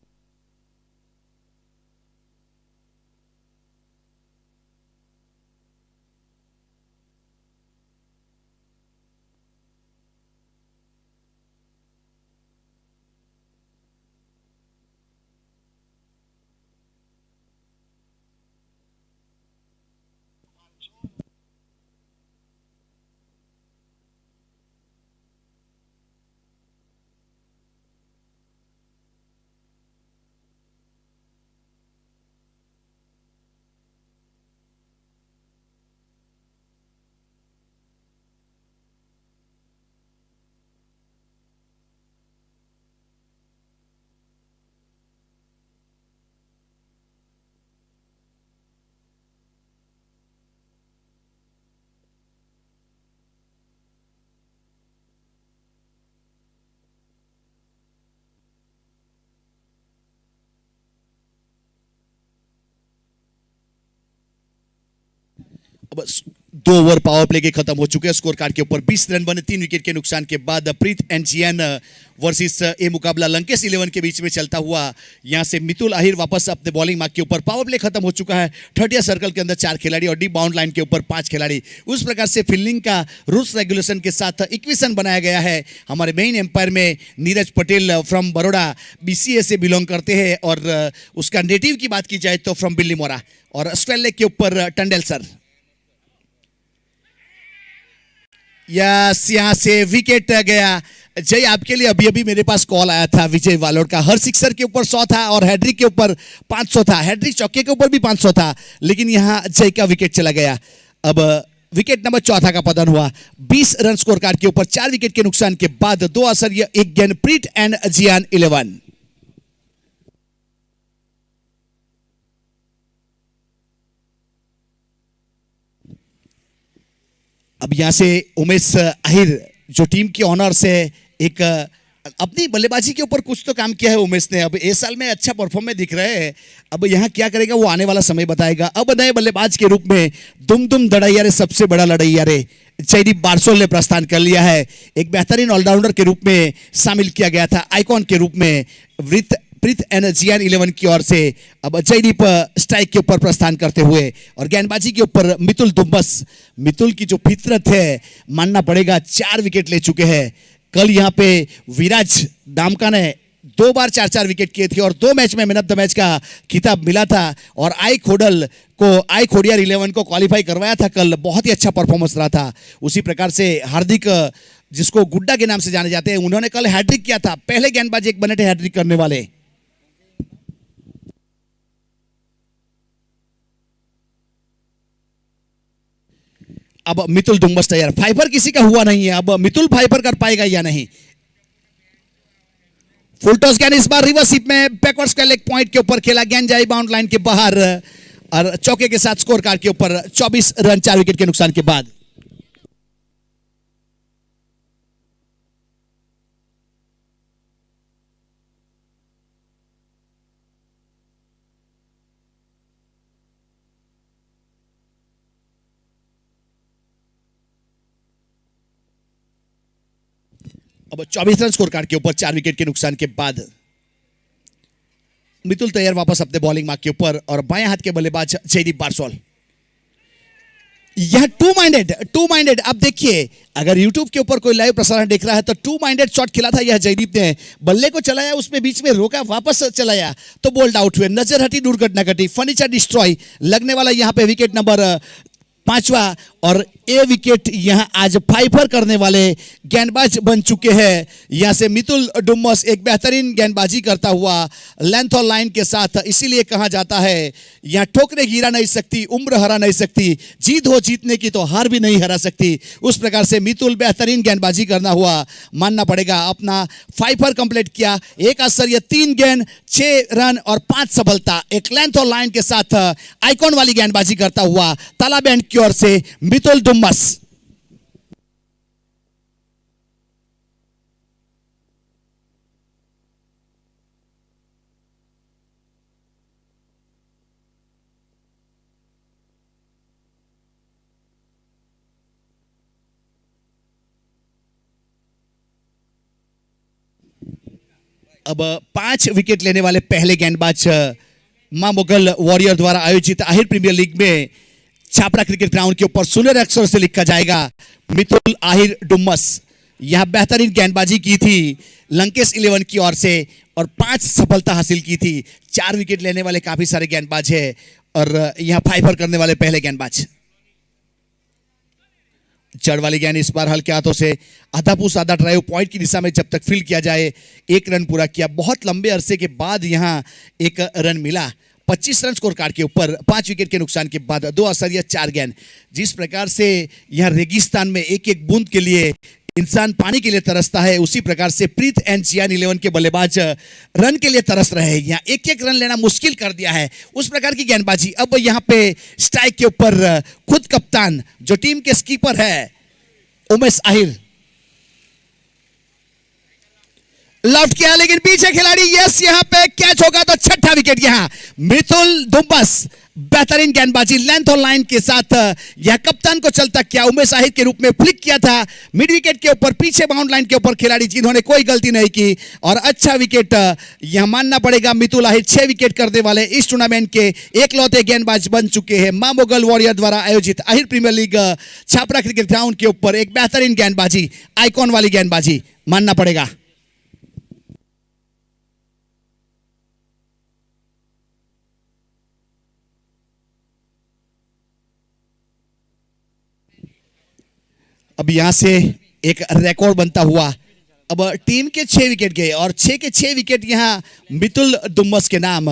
अब 2 ओवर पावर प्ले के खत्म हो चुके हैं। स्कोर कार्ड के ऊपर 20 रन बने 3 विकेट के नुकसान के बाद। प्रीत एंड जियान वर्सेस ये मुकाबला लंकेश 11 के बीच में चलता हुआ यहां से मितुल आहिर वापस अपने बॉलिंग मार्क के ऊपर। पावर प्ले खत्म हो चुका है। 30 सर्कल के अंदर 4 खिलाड़ी और डीप बाउंड लाइन के ऊपर 5 खिलाड़ी। उस प्रकार से फील्डिंग का रूल्स रेगुलेशन के साथ इक्वेशन बनाया गया है। हमारे मेन एम्पायर में नीरज पटेल फ्रॉम बड़ौदा BCA से बिलोंग करते हैं और उसका नेटिव की बात की जाए तो फ्रॉम बिल्लीमोरा। और स्क्वायर लेग के ऊपर टंडेल सर। यस, यहां से विकेट गया। जय, आपके लिए अभी अभी मेरे पास कॉल आया था विजय वालोड का। हर सिक्सर के ऊपर 100 था और हैड्रिक के ऊपर 500 था। हैड्रिक चौके के ऊपर भी 500 था, लेकिन यहां जय का विकेट चला गया। अब विकेट नंबर 4 का पतन हुआ। 20 रन स्कोर कार्ड के ऊपर 4 विकेट के नुकसान के बाद 2 असर 1 गेंद। प्रीत एंड जियान 11। अब यहां से उमेश आहिर जो टीम की ऑनर से एक अपनी बल्लेबाजी के ऊपर कुछ तो काम किया है उमेश ने। अब इस साल में अच्छा परफॉर्मेंस दिख रहे हैं। अब यहां क्या करेगा वो आने वाला समय बताएगा। अब नए बल्लेबाज के रूप में दुम दड़ैया रे, सबसे बड़ा लड़ैया रे, जयदीप बारसोल ने प्रस्थान कर लिया है। एक बेहतरीन ऑलराउंडर के रूप में शामिल किया गया था, आइकॉन के रूप में। प्रीत एंड जियान 11 की ओर से अब जयदीप स्ट्राइक के ऊपर प्रस्थान करते हुए और गेंदबाजी के ऊपर मितुल दुम्बस। मितुल की जो फितरत है मानना पड़ेगा, 4 विकेट ले चुके हैं। कल यहाँ पे विराज दामका ने 2 बार 4-4 विकेट किए थे और 2 मैच में मैन ऑफ द मैच का खिताब मिला था। और आई खोडियार 11 को क्वालिफाई करवाया था कल। बहुत ही अच्छा परफॉर्मेंस रहा था। उसी प्रकार से हार्दिक, जिसको गुड्डा के नाम से जाने जाते हैं, उन्होंने कल हैट्रिक किया था। पहले गेंदबाज 1 बने थे हैट्रिक करने वाले। अब मितुल दुम्बस तैयार। फाइबर किसी का हुआ नहीं है। अब मितुल फाइबर कर पाएगा या नहीं। फुल टॉस गेंद इस बार रिवर्स में बैकवर्ड्स का लेग पॉइंट के ऊपर खेला। गेंद जाई बाउंड लाइन के बाहर और चौके के साथ स्कोर कार्ड के ऊपर 24 रन 4 विकेट के नुकसान के बाद। अब 24 रन स्कोर कार्ड के ऊपर 4 विकेट के नुकसान के बाद मितुल तैयार वापस अपने बॉलिंग मार्क के ऊपर और बाएं हाथ के बल्लेबाज जयदीप बारसोल। यह टू माइंडेड। अब देखिए, अगर YouTube के ऊपर कोई लाइव प्रसारण देख रहा है तो 2 माइंडेड शॉट खेला था यह जयदीप ने। बल्ले को चलाया, उसमें बीच में रोका, वापस चलाया तो बोल्ड आउट हुए। नजर हटी, दुर्घटना घटी, फर्नीचर डिस्ट्रॉय लगने वाला यहां पे विकेट नंबर 5वां। और ये विकेट यहां आज फाइफर करने वाले गेंदबाज बन चुके हैं। यहां से मितुल डुम्बस एक बेहतरीन गेंदबाजी करता हुआ लेंथ और लाइन के साथ। इसीलिए कहा जाता है यहां ठोकरे गिरा नहीं सकती, उम्र हरा नहीं सकती, जीत हो जीतने की तो हार भी नहीं हरा सकती। उस प्रकार से मितुल बेहतरीन गेंदबाजी करना हुआ मानना पड़ेगा। अपना फाइफर कंप्लीट किया। 1 आश्चर्य, 3 गेंद, 6 रन और 5 सफलता। एक लेंथ और लाइन के साथ आइकॉन वाली गेंदबाजी करता हुआ ताला बैंड की ओर से मितुल डुम्बस। अब 5 विकेट लेने वाले पहले गेंदबाज मां मुगल वॉरियर द्वारा आयोजित आहिर प्रीमियर लीग में छापरा क्रिकेट ग्राउंड के ऊपर सुनहरे अक्षर से लिखा जाएगा मितुल आहिर डुम्बस। यह बेहतरीन गेंदबाजी की थी लंकेश 11 की ओर से और 5 सफलता हासिल की थी। 4 विकेट लेने वाले काफी सारे गेंदबाज हैं और यहां फाइफर करने वाले पहले गेंदबाज। जड़ वाली गेंद इस बार हल्के हाथों से आधा पुश आधा ड्राइव पॉइंट की दिशा में जब तक फील्ड किया जाए। 1 रन पूरा किया। बहुत लंबे अरसे के बाद यहां 1 रन मिला। 25 रन स्कोर कार्ड के ऊपर 5 विकेट के नुकसान के बाद 2 असरिया 4 गेंद। जिस प्रकार से यहां रेगिस्तान में एक एक बूंद के लिए इंसान पानी के लिए तरसता है, उसी प्रकार से प्रीत एंड जियान 11 के बल्लेबाज रन के लिए तरस रहे हैं। यहाँ एक एक रन लेना मुश्किल कर दिया है, उस प्रकार की गेंदबाजी। अब यहाँ पे स्ट्राइक के ऊपर खुद कप्तान जो टीम के स्कीपर है उमेश आहिर। लेफ्ट किया लेकिन पीछे खिलाड़ी, यस, यहां पे कैच होगा तो 6ठा विकेट। यहां मितुल दुम्बस बेहतरीन गेंदबाजी लेंथ और लाइन के साथ यह कप्तान को चलता किया, उमेश आहिर के रूप में फ्लिक किया था मिड विकेट के ऊपर, पीछे बाउंड लाइन के ऊपर खिलाड़ी जिन्होंने कोई गलती नहीं की और अच्छा विकेट यह मानना पड़ेगा। मितुल आहिर 6 विकेट करने वाले इस टूर्नामेंट के एकलौते गेंदबाज बन चुके हैं। मां मुगल वॉरियर द्वारा आयोजित Ahir premier league Chhapra cricket ground के ऊपर एक बेहतरीन गेंदबाजी, आइकॉन वाली गेंदबाजी मानना पड़ेगा। अब यहां से एक रिकॉर्ड बनता हुआ, अब टीम के 6 विकेट गए और 6 के 6 विकेट यहां मितुल दुम्मस के नाम।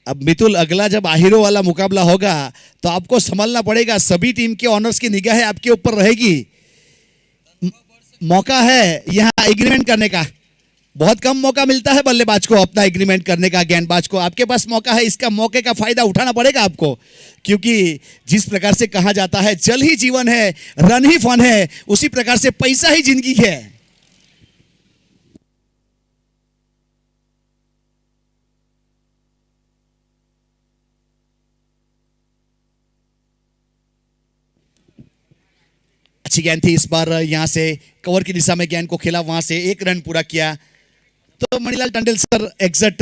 अब मितुल, अगला जब आहिरों वाला मुकाबला होगा तो आपको संभलना पड़ेगा, सभी टीम के ऑनर्स की निगाहें आपके ऊपर रहेगी। मौका है यहां एग्रीमेंट करने का, बहुत कम मौका मिलता है बल्लेबाज को अपना एग्रीमेंट करने का, गेंदबाज को। आपके पास मौका है, इसका मौके का फायदा उठाना पड़ेगा आपको, क्योंकि जिस प्रकार से कहा जाता है जल ही जीवन है, रन ही फन है, उसी प्रकार से पैसा ही जिंदगी है। अच्छी गेंद थी इस बार, यहां से कवर की दिशा में गेंद को खेला, वहां से 1 रन पूरा किया। तो Manilal Tandel sir exact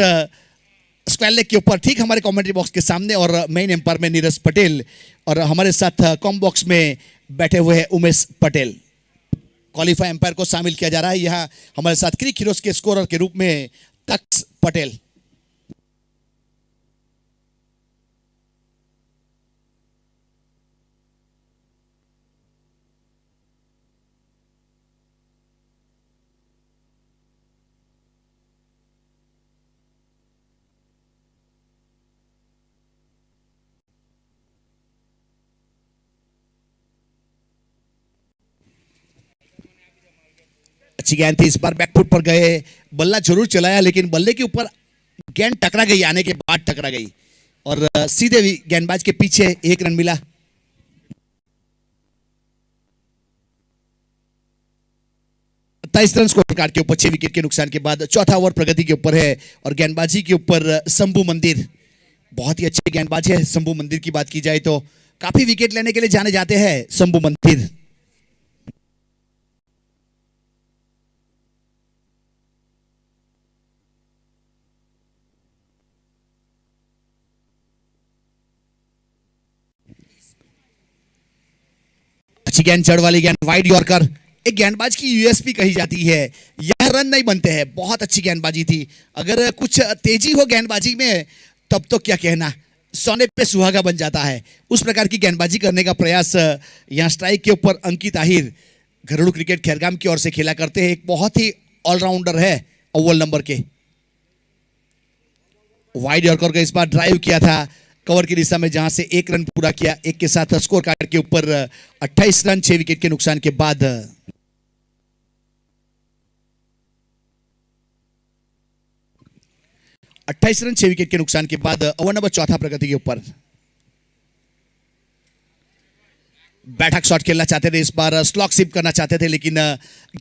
square leg के ऊपर ठीक हमारे कमेंट्री बॉक्स के सामने, और मेन एम्पायर में नीरज पटेल, और हमारे साथ कॉम बॉक्स में बैठे हुए हैं उमेश पटेल। क्वालिफाई एम्पायर को शामिल किया जा रहा है यहाँ हमारे साथ क्रिक हीरोज के स्कोरर के रूप में तक्स पटेल। अच्छी गेंद थी इस बार, बैकफुट पर गए, बल्ला जरूर चलाया लेकिन बल्ले के ऊपर गेंद टकरा गई, आने के बाद टकरा गई और सीधे गेंदबाज के पीछे 1 रन मिला। तेईस रन स्कोर कार्ड के ऊपर 6 विकेट के नुकसान के बाद चौथा ओवर प्रगति के ऊपर है और गेंदबाजी के ऊपर शंभू मंदिर, बहुत ही अच्छे गेंदबाज है शंभू मंदिर की बात की जाए तो, काफी विकेट लेने के लिए जाने जाते हैं शंभू मंदिर। अच्छी गेंद, जड़ वाली गेंद, वाइड यॉर्कर, एक गेंदबाज की यूएसपी कही जाती है, यह रन नहीं बनते हैं। बहुत अच्छी गेंदबाजी थी, अगर कुछ तेजी हो गेंदबाजी में तब तो क्या कहना, सोने पे सुहागा बन जाता है, उस प्रकार की गेंदबाजी करने का प्रयास यहाँ स्ट्राइक के ऊपर अंकित आहिर घरेलू क्रिकेट खेरगाम की ओर से खेला करते हैं, एक बहुत ही ऑलराउंडर है अव्वल नंबर के। वाइड यॉर्कर का इस बार ड्राइव किया था कवर की दिशा में, जहां से 1 रन पूरा किया, 1 के साथ स्कोर कार्ड के ऊपर 28 रन 6 विकेट के नुकसान के बाद। अट्ठाईस रन 6 विकेट के नुकसान के बाद ओवर नंबर चौथा प्रगति के ऊपर बैठक शॉट खेलना चाहते थे, इस बार स्लॉक सिप करना चाहते थे लेकिन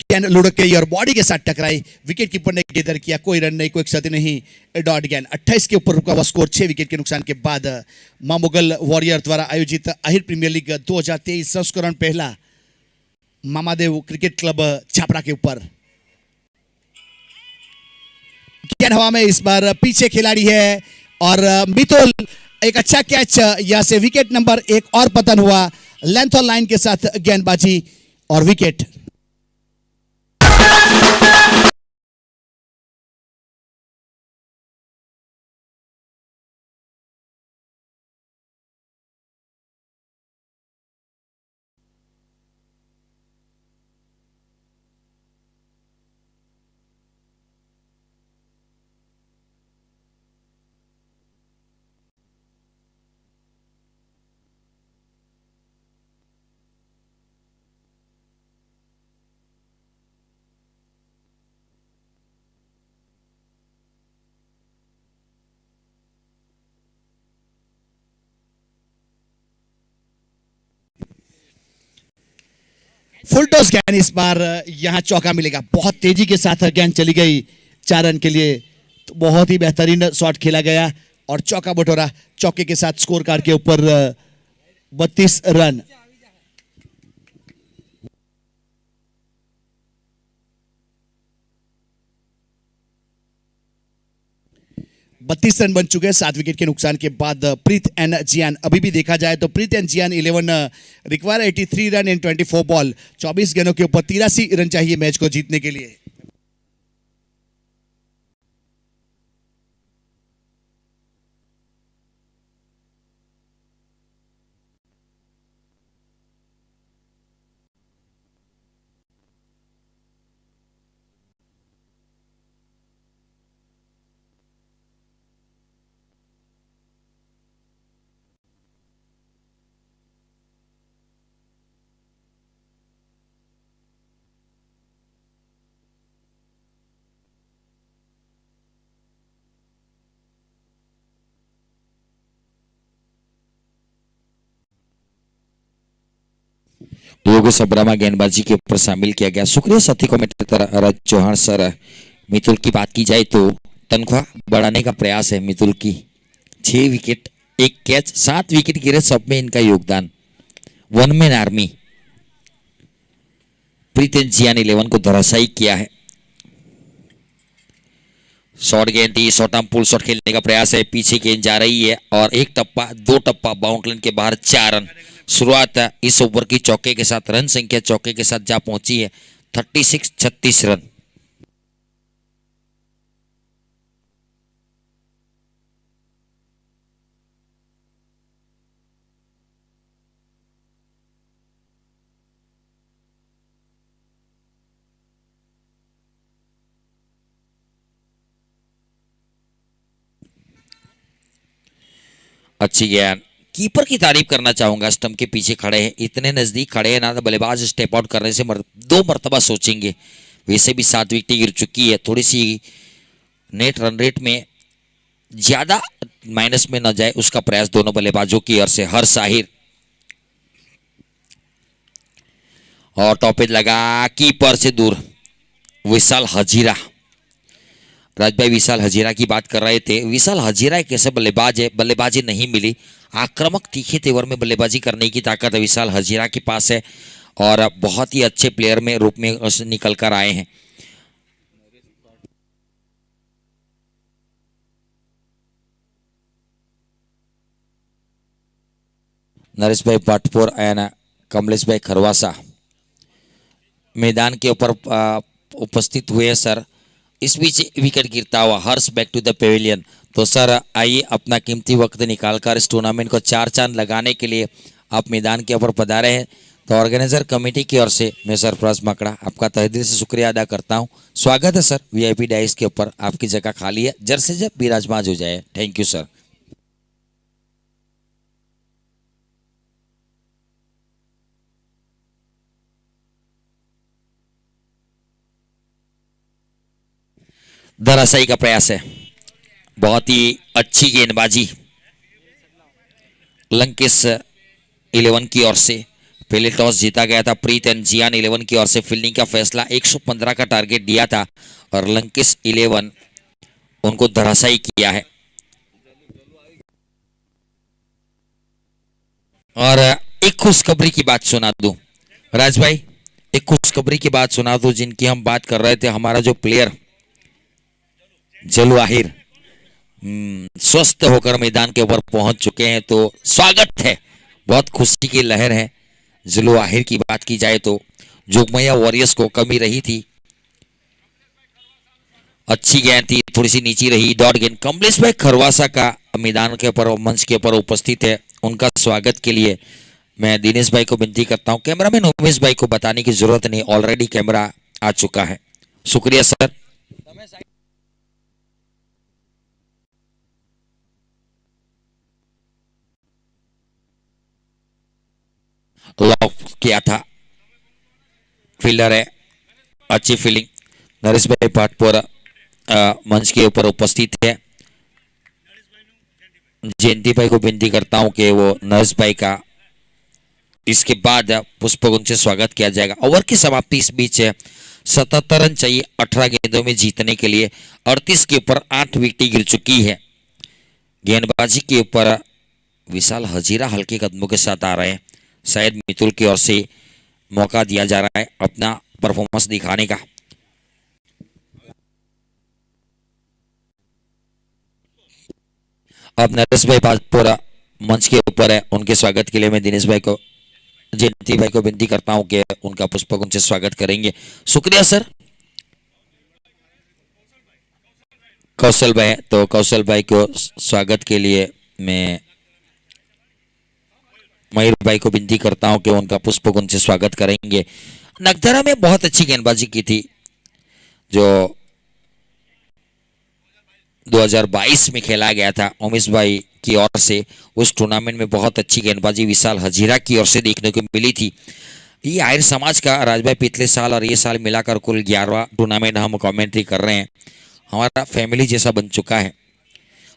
गेंद लुढ़क गई और बॉडी के साथ टकराई, विकेट कीपर ने गेदर किया, कोई रन नहीं, कोई क्षति नहीं, डॉट गेंद। 28 के ऊपर रुका हुआ स्कोर 6 विकेट के नुकसान के बाद। मां मुगल वॉरियर द्वारा आयोजित आहिर प्रीमियर लीग 2023 संस्करण पहला मामादेव क्रिकेट क्लब छापरा के ऊपर गेंद हवा में, इस बार पीछे खिलाड़ी है और मितुल, एक अच्छा कैच, यहां से विकेट नंबर 1 और पतन हुआ, लेंथ और लाइन के साथ गेंदबाजी और विकेट। फुल टॉस गेंद, इस बार यहां चौका मिलेगा, बहुत तेजी के साथ गेंद चली गई 4 रन के लिए, तो बहुत ही बेहतरीन शॉट खेला गया और चौका बटोरा, चौके के साथ स्कोर कार्ड के ऊपर 32 रन। बत्तीस रन बन चुके हैं 7 विकेट के नुकसान के बाद। प्रीत एंड जियान, अभी भी देखा जाए तो Preet and Jiyan 11 require 83 run in 24 ball, 24 गेंदों के ऊपर 83 रन चाहिए मैच को जीतने के लिए। योगेश अब्रामा गेंदबाजी के ऊपर शामिल किया गया। शुक्रिया साथी कमेंटेटर रज चौहान सर। मितुल की बात की जाए तो तनख्वाह बढ़ाने का प्रयास है मितुल की। 6 विकेट, 1 कैच, 7 विकेट गिरे, सब में इनका योगदान। One man army. Pritam Jiyan 11 को धराशायी किया है। शॉर्ट गेंद थी, शॉर्ट आर्म पुल शॉट खेलने का प्रयास है, पीछे गेंद जा रही है और 1 टप्पा 2 टप्पा बाउंड्री के बाहर 4 रन। शुरुआत इस ओवर की चौके के साथ, रन संख्या चौके के साथ जा पहुंची है 36 रन। अच्छी गेंद, कीपर की तारीफ करना चाहूंगा। स्टंप के पीछे खड़े हैं, इतने नजदीक खड़े हैं ना, तो बल्लेबाज स्टेप आउट करने से 2 मरतबा सोचेंगे। वैसे भी 7 विकेट गिर चुकी है, थोड़ी सी नेट रन रेट में ज्यादा माइनस में न जाए उसका प्रयास दोनों बल्लेबाजों की ओर से। हर साहिर और टॉपेज लगा, कीपर से दूर। विशाल हजीरा, राजभाई विशाल हजीरा की बात कर रहे थे। विशाल हजीरा एक ऐसे बल्लेबाज है, बल्लेबाजी नहीं मिली, आक्रामक तीखे तेवर में बल्लेबाजी करने की ताकत विशाल हजीरा के पास है और बहुत ही अच्छे प्लेयर में रूप में निकल कर आए हैं। नरेश भाई पाटपुर एंड कमलेश भाई खरवासा मैदान के ऊपर उपस्थित हुए सर। इस बीच विकेट गिरता हुआ हर्ष बैक टू द पेविलियन। तो सर आइए अपना कीमती वक्त निकालकर इस टूर्नामेंट को 4 चांद लगाने के लिए आप मैदान के ऊपर पधारे हैं। तो ऑर्गेनाइजर कमेटी की ओर से मैं सरफराज मकड़ा आपका तहे दिल से शुक्रिया अदा करता हूं। स्वागत है सर वीआईपी डाइस के ऊपर, आपकी जगह खाली है, जल्द से जल्द विराजमान हो जाए। Thank you sir. धराशायी का प्रयास है, बहुत ही अच्छी गेंदबाजी लंकेश 11 की ओर से। पहले टॉस जीता गया था प्रीत एंड जियान 11 की ओर से। फील्डिंग का फैसला 115 का टारगेट दिया था और लंकेश 11 उनको धराशायी किया है। और एक खुशखबरी की बात सुना दूं राज भाई, एक खुशखबरी की बात सुना दूं जिनकी हम बात कर रहे थे। हमारा जो प्लेयर जलू आहिर स्वस्थ होकर मैदान के ऊपर पहुंच चुके हैं, तो स्वागत है, बहुत खुशी की लहर है। जलू आहिर की बात की जाए तो जोगमैया वॉरियर्स को कमी रही थी, अच्छी गेंद थी, थोड़ी सी नीची रही, डॉट गेंद। कमलेश भाई खरवासा का मैदान के ऊपर मंच के ऊपर उपस्थित है, उनका स्वागत के लिए मैं दिनेश भाई को विनती करता हूं। कैमरामैन उमेश भाई को बताने की जरूरत नहीं, ऑलरेडी कैमरा आ चुका है। शुक्रिया सर। लॉक किया था, फील्डर है, अच्छी फील्डिंग। नरेश भाई पाटपुर मंच के ऊपर उपस्थित है। जयंती भाई को विनती करता हूं कि वो नरेश भाई का इसके बाद पुष्पगुच्छ से स्वागत किया जाएगा। ओवर की समाप्ति इस बीच है, 77 रन चाहिए 18 गेंदों में जीतने के लिए। 38 के ऊपर 8 विकेट गिर चुकी है। गेंदबाजी के ऊपर विशाल हजीरा हल्के कदमों के साथ आ रहे हैं। शायद मितुल की ओर से मौका दिया जा रहा है अपना परफॉर्मेंस दिखाने का। अब नरेश भाई पाजपुरा मंच के ऊपर है, उनके स्वागत के लिए मैं दिनेश भाई को, जयंती भाई को विनती करता हूं कि उनका पुष्पक उनसे स्वागत करेंगे। शुक्रिया सर। कौशल भाई, तो कौशल भाई को स्वागत के लिए मैं मयूर भाई को विनती करता हूं कि उनका पुष्पक उनसे स्वागत करेंगे। नगधरा में बहुत अच्छी गेंदबाजी की थी जो 2022 में खेला गया था उमेश भाई की ओर से। उस टूर्नामेंट में बहुत अच्छी गेंदबाजी विशाल हजीरा की ओर से देखने को मिली थी। ये आहिर समाज का राजभाई पिछले साल और ये साल मिलाकर कुल 11वां टूर्नामेंट हम कमेंट्री कर रहे हैं। हमारा फैमिली जैसा बन चुका है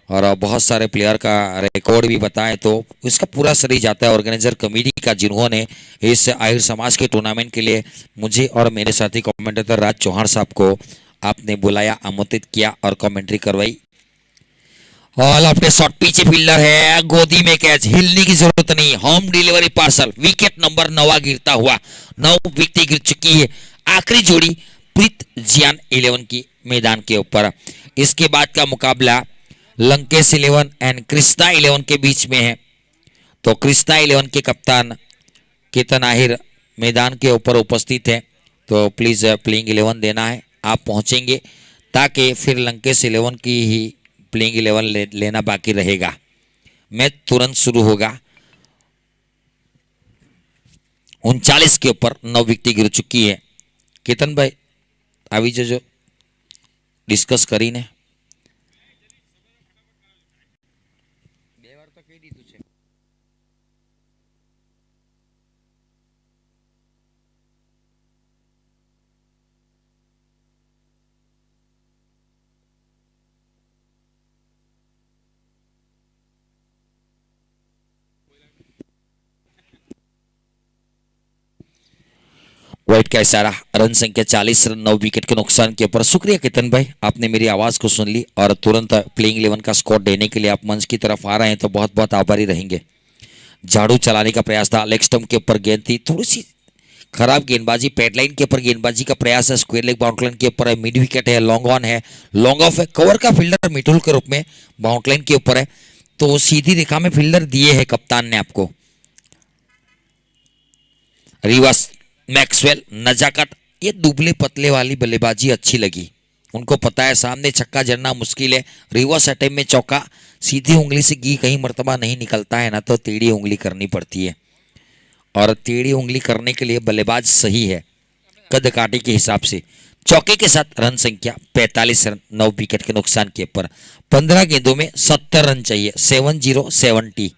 और बहुत सारे प्लेयर का रिकॉर्ड भी बताएं तो इसका पूरा श्रेय जाता है ऑर्गेनाइजर कमेटी का, जिन्होंने इस आहिर समाज के टूर्नामेंट के लिए मुझे और मेरे साथी कमेंटेटर राज चौहान साहब को आपने बुलाया, आमंत्रित किया और कमेंट्री करवाई। और अपने शॉट पीछे फील्डर है, गोदी में कैच, हिलने की जरूरत नहीं, home delivery parcel, wicket number 9 गिरता हुआ, 9 विकेट गिर चुकी है। आखिरी जोड़ी प्रीत जियान 11 की मैदान के ऊपर। इसके बाद का मुकाबला लंकेश 11 एंड कृष्णा 11 के बीच में है। तो कृष्णा 11 के कप्तान केतन आहिर मैदान के ऊपर उपस्थित है, तो प्लीज प्लेइंग 11 देना है। आप पहुंचेंगे ताकि फिर लंकेश 11 की ही प्लेइंग 11 लेना बाकी रहेगा। मैच तुरंत शुरू होगा। 39 के ऊपर 9 विकेट गिर चुकी है। केतन भाई આવી જજો, ડિસ્કસ કરીને। वाइट का इशारा, रन संख्या 40 रन 9 विकेट के नुकसान के ऊपर। शुक्रिया केतन भाई, आपने मेरी आवाज को सुन ली और तुरंत प्लेइंग 11 का स्कोर देने के लिए आप मंच की तरफ आ रहे हैं, तो बहुत बहुत आभारी रहेंगे। झाड़ू चलाने का प्रयास था, लेग स्टंप के ऊपर गेंद थी, थोड़ी सी खराब गेंदबाजी, पैडलाइन के ऊपर गेंदबाजी का प्रयास है, स्क्वायर लेग बाउंड्री के ऊपर है, मिड विकेट है, लॉन्ग ऑन है, लॉन्ग ऑफ है, कवर का फील्डर मिडुल के रूप में बाउंड्री के ऊपर है, तो सीधी रेखा में फील्डर दिए है कप्तान ने आपको। रिवर्स मैक्सवेल, नजाकत, ये दुबले पतले वाली बल्लेबाजी अच्छी लगी। उनको पता है सामने छक्का जड़ना मुश्किल है, रिवर्स अटैम्प में चौका, सीधी उंगली से घी कहीं मर्तबा नहीं निकलता है ना, तो टेढ़ी उंगली करनी पड़ती है और टेढ़ी उंगली करने के लिए बल्लेबाज सही है कद काटे के हिसाब से। चौके के साथ रन संख्या 45 रन 9 विकेट के नुकसान के ऊपर। 15 गेंदों में 70 रन चाहिए, 70-70।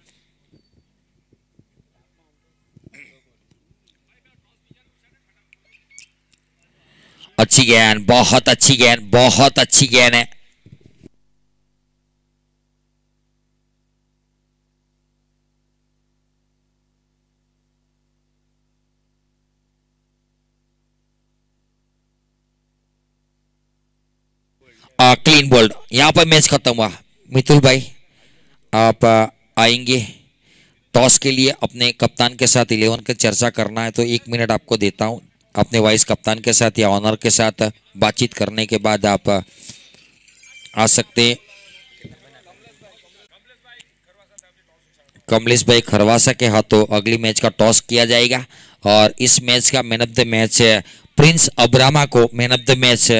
अच्छी गेंद, बहुत अच्छी गेंद, बहुत अच्छी गेंद है। क्लीन बोल्ड, यहां पर मैच खत्म हुआ। मितुल भाई आप आएंगे टॉस के लिए, अपने कप्तान के साथ 11 की चर्चा करना है, तो 1 मिनट आपको देता हूं अपने वाइस कप्तान के साथ या ऑनर के साथ बातचीत करने के बाद आप आ सकते हैं। कमलेश भाई खरवासा के हाथों अगली मैच का टॉस किया जाएगा और इस मैच का man of the match Prince Abrama को मैन ऑफ द मैच